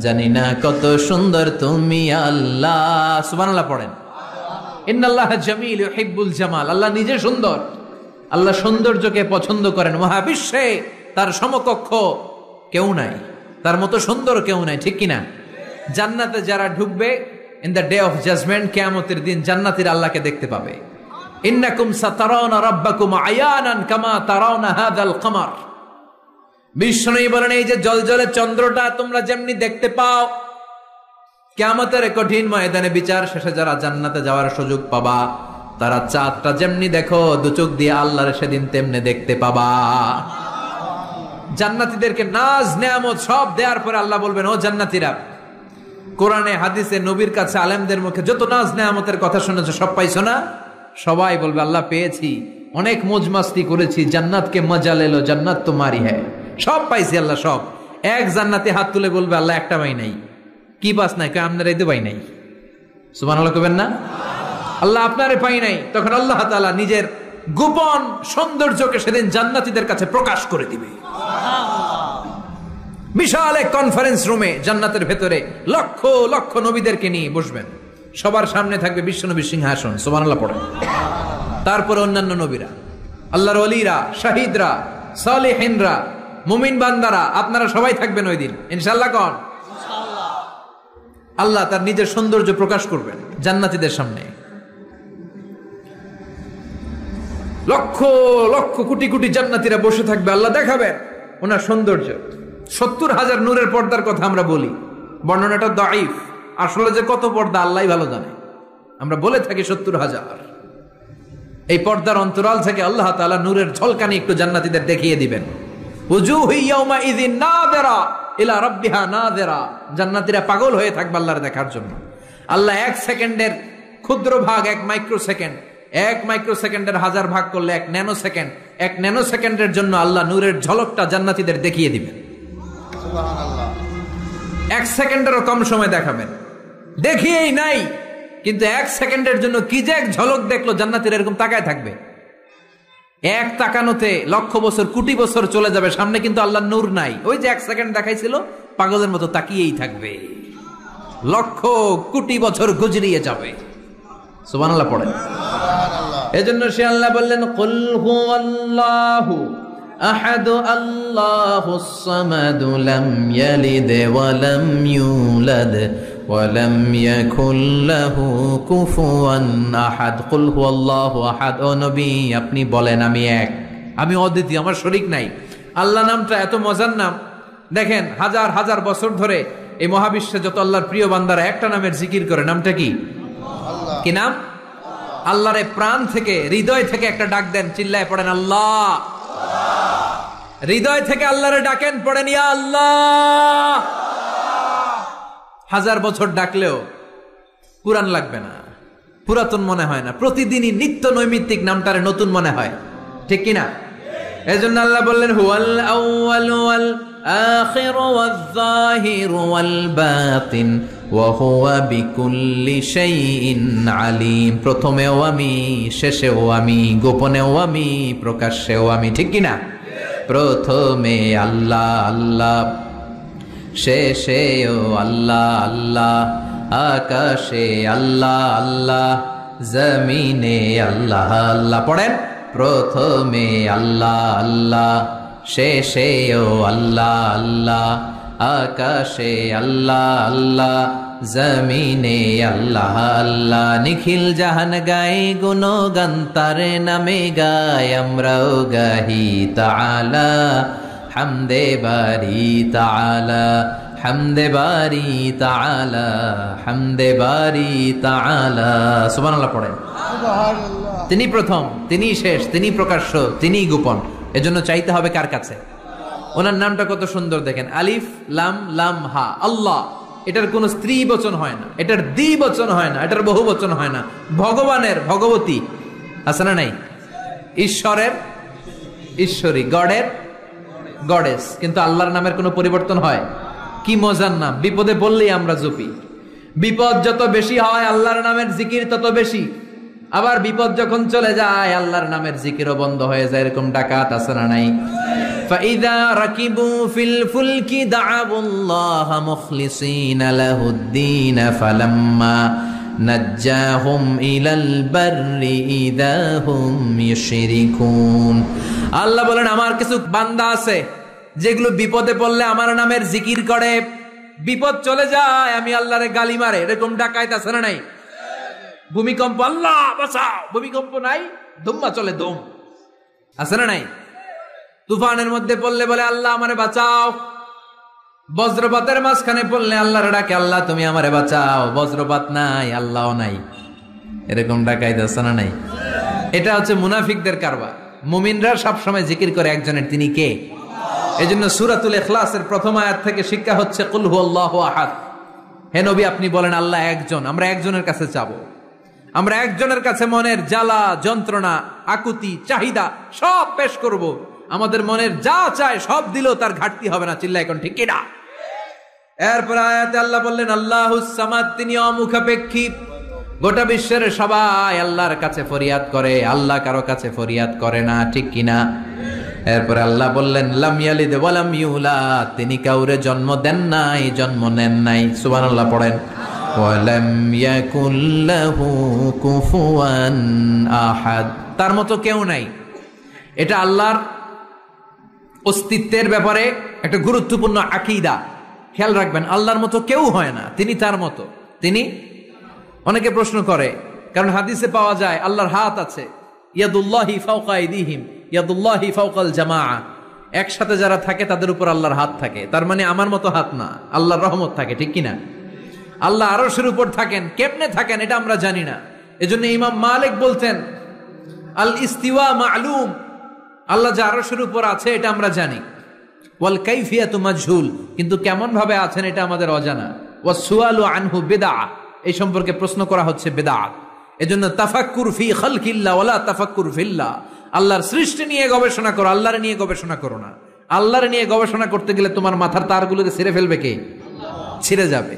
জানি না কত সুন্দর তুমি আল্লাহ। সুবহানাল্লাহ পড়েন। ইন্নাল্লাহা জামিল ইউহিব্বুল জামাল, আল্লাহ নিজে সুন্দর, আল্লাহ সৌন্দর্যকে পছন্দ করেন। মহাবিশ্বে তার সমকক্ষ কেউ নাই, তার মতো সুন্দর কেউ নাই, ঠিক কিনা? জান্নাতে যারা ঢুকবে in the day of judgement, কিয়ামতের দিন জান্নাতীরা আল্লাহকে দেখতে পাবে। ইন্নাকুম সাতারাউনা রাব্বাকুম আয়ানান কামা তারাউনা হাযাল কমার। বিষ্ণু বলেন, এই যে জলজলে চন্দ্রটা তোমরা যেমনি দেখতে পাও, কিয়ামতের কঠিন ময়দানে বিচার শেষে যারা জান্নাতে যাওয়ার সুযোগ পাবা, তারা চাঁদটা যেমনি দেখো দু চোখ দিয়ে আল্লাহর সেদিন তেমনি দেখতে পাবা। জান্নাতীদেরকে নাজ নেয়ামত সব দেওয়ার পরে আল্লাহ বলবেন, ও জান্নাতীরা, কোরআনে হাদিসে নবীর কাছে আলেমদের মুখে যত নাজ নেয়ামতের কথা শুনেছো সব পাইছো না? সবাই বলবে, আল্লাহ পেয়েছি, অনেক মজমাস্তি করেছি, জান্নাতকে মজা লেলো, জান্নাত তোমারই হ্যাঁ, সব পাইছি আল্লাহ সব। এক জান্নাতে হাত তুলে বলবে, আল্লাহ একটা পাই নাই। কি পাস নাই? আপনারাই তো পাই নাই। সুবহানাল্লাহ কবেন না? আল্লাহ আপনারে পাই নাই। তখন আল্লাহ তাআলা নিজের গোপন সৌন্দর্যকে সেদিন জান্নাতীদের কাছে প্রকাশ করে দিবে। বিশাল এক কনফারেন্স রুমে জান্নাতের ভেতরে লক্ষ লক্ষ নবীদেরকে নিয়ে বসবেন, সবার সামনে থাকবে বিশ্বনবীর সিংহাসন। সুবহানাল্লাহ পড়ে। তারপরে অন্যান্য নবীরা, আল্লাহর ওলিরা, শাহিদরা, সালেহিনরা, মুমিন বান্দারা, আপনারা সবাই থাকবেন ওই দিন ইনশাআল্লাহ। কোন আল্লাহ তার নিজের সৌন্দর্য প্রকাশ করবেন জান্নাতীদের সামনে। লক্ষ লক্ষ কোটি কোটি জান্নাতীরা বসে থাকবে, আল্লাহ দেখাবেন ওনার সৌন্দর্য। 70,000 নূরের পর্দার কথা আমরা বলি, বর্ণনাটা দাঈফ, আসলে যে কত পর্দা আল্লাহই ভালো জানে। আমরা বলে থাকি 70,000। এই পর্দার অন্তরাল থেকে আল্লাহ তাআলা নূরের ঝলকানি একটু জান্নাতীদের দেখিয়ে দিবেন। উজুহু ইয়াউমা ইযিন নাযিরা ইলা রাব্বিহা নাযিরা, জান্নাতীরা পাগল হয়ে থাকবে আল্লাহর দেখার জন্য। আল্লাহ 1 সেকেন্ডের ক্ষুদ্র ভাগ, 1 মাইক্রোসেকেন্ড, 1 মাইক্রোসেকেন্ডের 1000 ভাগ করলে 1 ন্যানো সেকেন্ড, 1 ন্যানো সেকেন্ডের জন্য আল্লাহ নূরের ঝলকটা জান্নাতীদের দেখিয়ে দিবেন। সুবহানাল্লাহ। 1 সেকেন্ডেরও কম সময় দেখাবেন, দেখিয়েই নাই, কিন্তু 1 সেকেন্ডের জন্য কি যে এক ঝলক দেখলো, জান্নাতীরা এরকম তাকায় থাকবে। এক তাকানোতে লক্ষ বছর, কোটি বছর চলে যাবে, সামনে কিন্তু আল্লাহর নূর নাই। ওই যে 1 সেকেন্ড দেখাইছিল, পাগলের মতো তাকিয়েই থাকবে, লক্ষ কোটি বছর গুজরিয়ে যাবে। সুবহানাল্লাহ পড়েন। এজন্য সে আল্লাহ বললেন, কুল হুয়াল্লাহু আহাদ আল্লাহুস সামাদ লাম ইয়ালিদ ওয়া লাম ইউলাদ ওয়া লাম ইয়াকুল লাহু কুফুয়ান আহাদ। কুল হুয়াল্লাহু আহাদ, ও নবী আপনি বলেন, আমি এক, আমি অদ্বিতীয়, আমার শরীক নাই। আল্লাহ নামটা এত মজার নাম, দেখেন হাজার হাজার বছর ধরে এই মহাবিশ্বে যত আল্লাহর প্রিয় বান্দারা একটা নামের জিকির করে, নামটা কি? কি নাম? আল্লাহরে প্রাণ থেকে হৃদয় থেকে একটা ডাক দেন, চিল্লায় পড়েন আল্লাহ। হৃদয় থেকে আল্লাহরে ডাকেন, পড়েন ইয়া আল্লাহ। হাজার বছর ডাকলেও পুরান লাগবে না, পুরাতন মনে হয় না, প্রতিদিনই নিত্য নৈমিত্তিক নামটারে নতুন মনে হয়, ঠিক কিনা? এজন্য আল্লাহ বললেন হুয়াল আউয়ালু ওয়াল আখিরু ওয়াজ যাহিরু ওয়াল বাতিন ওয়া হুয়া বিকুল্লি শাইইন আলিম। প্রথমেও আমি, শেষেও আমি, গোপনেও আমি, প্রকাশ্যেও আমি, ঠিক কিনা? প্রথমে আল্লাহ আল্লাহ, শেষেও আল্লাহ আল্লাহ, আকাশে আল্লাহ আল্লাহ, জমিনে আল্লাহ আল্লাহ। পড়েন প্রথমে আল্লাহ আল্লাহ, শেষেও আল্লাহ আল্লাহ, আকাশে আল্লাহ আল্লাহ, জমিনে আল্লাহ আল্লাহ। নিখিল জাহান গায়ে গুণগান তার নামে গায়, আমরাও গাহি তাআলা হামদে বারি তাআলা, হামদে বারি তাআলা, হামদে বারি তাআলা। সুবহানাল্লাহ পড়েন। তিনি প্রথম, তিনি শেষ, তিনি প্রকাশ্য, তিনি গোপন। এজন্য চাইতে হবে কার কাছে? ওনার নামটা কত সুন্দর দেখেন, আলিফ লাম লাম হা, আল্লাহ। এটার কোন স্ত্রী বচন হয় না, এটার দ্বি বচন হয় না, এটার বহু বচন হয় না। ভগবানের ভগবতী আছে না নাই? ঈশ্বরের ঈশ্বরী, গডের গডেস। কিন্তু আল্লাহর নামের কোনো পরিবর্তন হয়? কি মজার নাম! বিপদে পড়লেই আমরা জপি। বিপদ যত বেশি হয় আল্লাহর নামের জিকির তত বেশি। আবার বিপদ যখন চলে যায় আল্লাহর নামের জিকিরও বন্ধ হয়ে যায়। এরকম ডাকাত আছে না নাই? ফাইদা রাকিবু ফিল ফুলকি দাআবুল্লাহ মুখলিসিনা লাহুদ্দিন ফালাম্মা নাজ্জাহুম ইলাল বাররি ইযা হুম ইউশরিকুন। আল্লাহ বলেন আমার কিছু বান্দা আছে যেগুলো বিপদে পড়লে আমার নামের জিকির করে, বিপদ চলে যায় আমি আল্লাহরে গালি মারে। এরকম ডাকাত আছে না নাই? ভূমিকম্প, আল্লাহ বাঁচাও, ভূমিকম্প নাই, দুম্বা চলে দম, আছে না নাই? তুফানের মধ্যে পড়লে বলে আল্লাহ আমারে বাঁচাও। বজ্রপাতের মাঝখানে পড়লে আল্লাহরে ডাকে, আল্লাহ তুমি আমারে বাঁচাও। বজ্রপাত নাই, আল্লাহও নাই। এরকম ডাকাইত আছে না নাই? এটা হচ্ছে মুনাফিকদের কারবার। মুমিনরা সবসময় জিকির করে একজনের, তিনি কে? এজন্য সূরাতুল ইখলাসের প্রথম আয়াত থেকে শিক্ষা হচ্ছে কুল হুয়াল্লাহু আহাদ। হে নবী আপনি বলেন আল্লাহ একজন, আমরা একজনের কাছে চাবো। আমরা একজনের কাছে মনের জ্বালা যন্ত্রণা আকুতি চাহিদা সব পেশ করব। আমাদের মনের যা চায় সব দিলেও তার ঘাটতি হবে না। চিল্লা এখন ঠিক কিনা? এরপর আয়াতে আল্লাহ বললেন আল্লাহুস সামাদ, তিনি অমুখাপেক্ষী। গোটা বিশ্বের সবাই আল্লাহর কাছে ফরিয়াদ করে, আল্লাহ কারো কাছে ফরিয়াদ করে না, ঠিক কিনা? এরপরে আল্লাহ বললেন লাম ইয়ালিদ ওয়া লাম ইউলাদ, তিনি কাউরে জন্ম দেন নাই, জন্ম নেন নাই। সুবহানাল্লাহ পড়েন। ওয়া লাম ইয়াকুল লাহু কুফুয়ান আহাদ, তার মতো কেউ নাই। এটা আল্লাহর অস্তিত্বের ব্যাপারে একটা গুরুত্বপূর্ণ আকীদা। খেয়াল রাখবেন, আল্লাহর মতো কেউ হয় না, তিনি তার মতো। তিনি, অনেকে প্রশ্ন করে, কারণ হাদিসে পাওয়া যায় আল্লাহর হাত আছে, ইয়াদুল্লাহি ফাওকা আইদিহিম ইয়াদুল্লাহি ফাওকাল জামাআ, একসাথে যারা থাকে তাদের উপর আল্লাহর হাত থাকে। তার মানে আমার মতো হাত না, আল্লাহর রহমত থাকে, ঠিক কিনা? আল্লাহ আরশের উপর থাকেন, কেমনে থাকেন এটা আমরা জানি না। এজন্য ইমাম মালিক বলতেন আল ইস্তিওয়া মা'লুম, আল্লাহ যে আরশের উপর আছে এটা আমরা জানি। ওয়াল কাইফিয়াতু মাজহুল, কিন্তু কেমন ভাবে আছেন এটা আমাদের অজানা। ওয়াস সুআলু আনহু বিদআ, এই সম্পর্কে প্রশ্ন করা হচ্ছে বিদআত। এজন্য তাফাক্কুর ফি খালকিল্লাহ ওয়ালা তাফাক্কুর ফিল্লাহ, আল্লাহর সৃষ্টি নিয়ে গবেষণা করো, আল্লাহর নিয়ে গবেষণা করো না। আল্লাহর নিয়ে গবেষণা করতে গেলে তোমার মাথার তারগুলোকে ছিঁড়ে ফেলবে কে? ছিঁড়ে যাবে।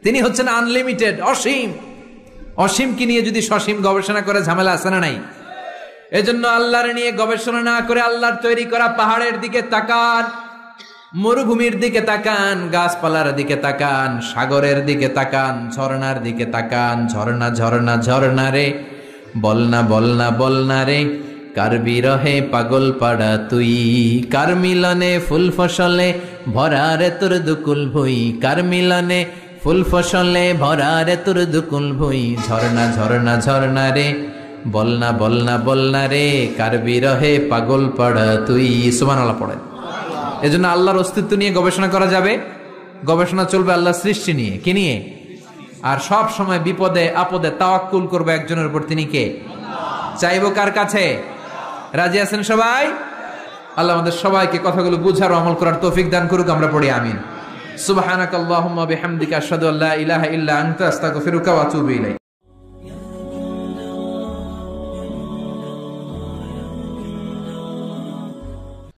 তিনি হচ্ছেন আনলিমিটেড, অসীম। অসীম কি নিয়ে যদি সসীম গবেষণা করে ঝামেলা আছে না নাই? এজন্য আল্লাহর নিয়ে গবেষণা না করে আল্লাহর তৈরি করা পাহাড়ের দিকে তাকান, মরুভূমির দিকে তাকান, গাছপালার দিকে তাকান, সাগরের দিকে তাকান, ঝর্ণার দিকে তাকান। ঝর্ণা ঝর্ণা ঝর্ণা রে, বলনা বলনা বলনা রে, কার বিরহে পাগল পাড়া তুই, কার মিলনে ফুল ফসলে ভরা রে তোর দুকুল ভুই, কার মিলনে ফুল ফসলে ভরা রে তোর দুকুল ভুই। ঝর্ণা ঝর্ণা ঝর্ণা রে, বলনা বলনা বলনা রে, কার বিরহে পাগল পাড়া তুই। সুবহানাল্লাহ পড়ে। এজন্য আল্লাহর অস্তিত্ব নিয়ে গবেষণা করা যাবে, গবেষণা চলবে আল্লাহর সৃষ্টি নিয়ে, কি নিয়ে? আর সব সময় বিপদে আপদে তাওয়াক্কুল করবে একজনের উপর, তিনি কে? চাইবো কার কাছে? রাজি আছেন সবাই? আল্লাহ আমাদের সবাইকে কথাগুলো বুঝার ও আমল করার তৌফিক দান করুক। আমরা পড়ি আমিন। সুবহানাকাল্লাহুম্মা বিহামদিকা আশহাদু আল্লা ইলাহা ইল্লা আনতা আস্তাগফিরুকা ওয়া আতুবু ইলাইক।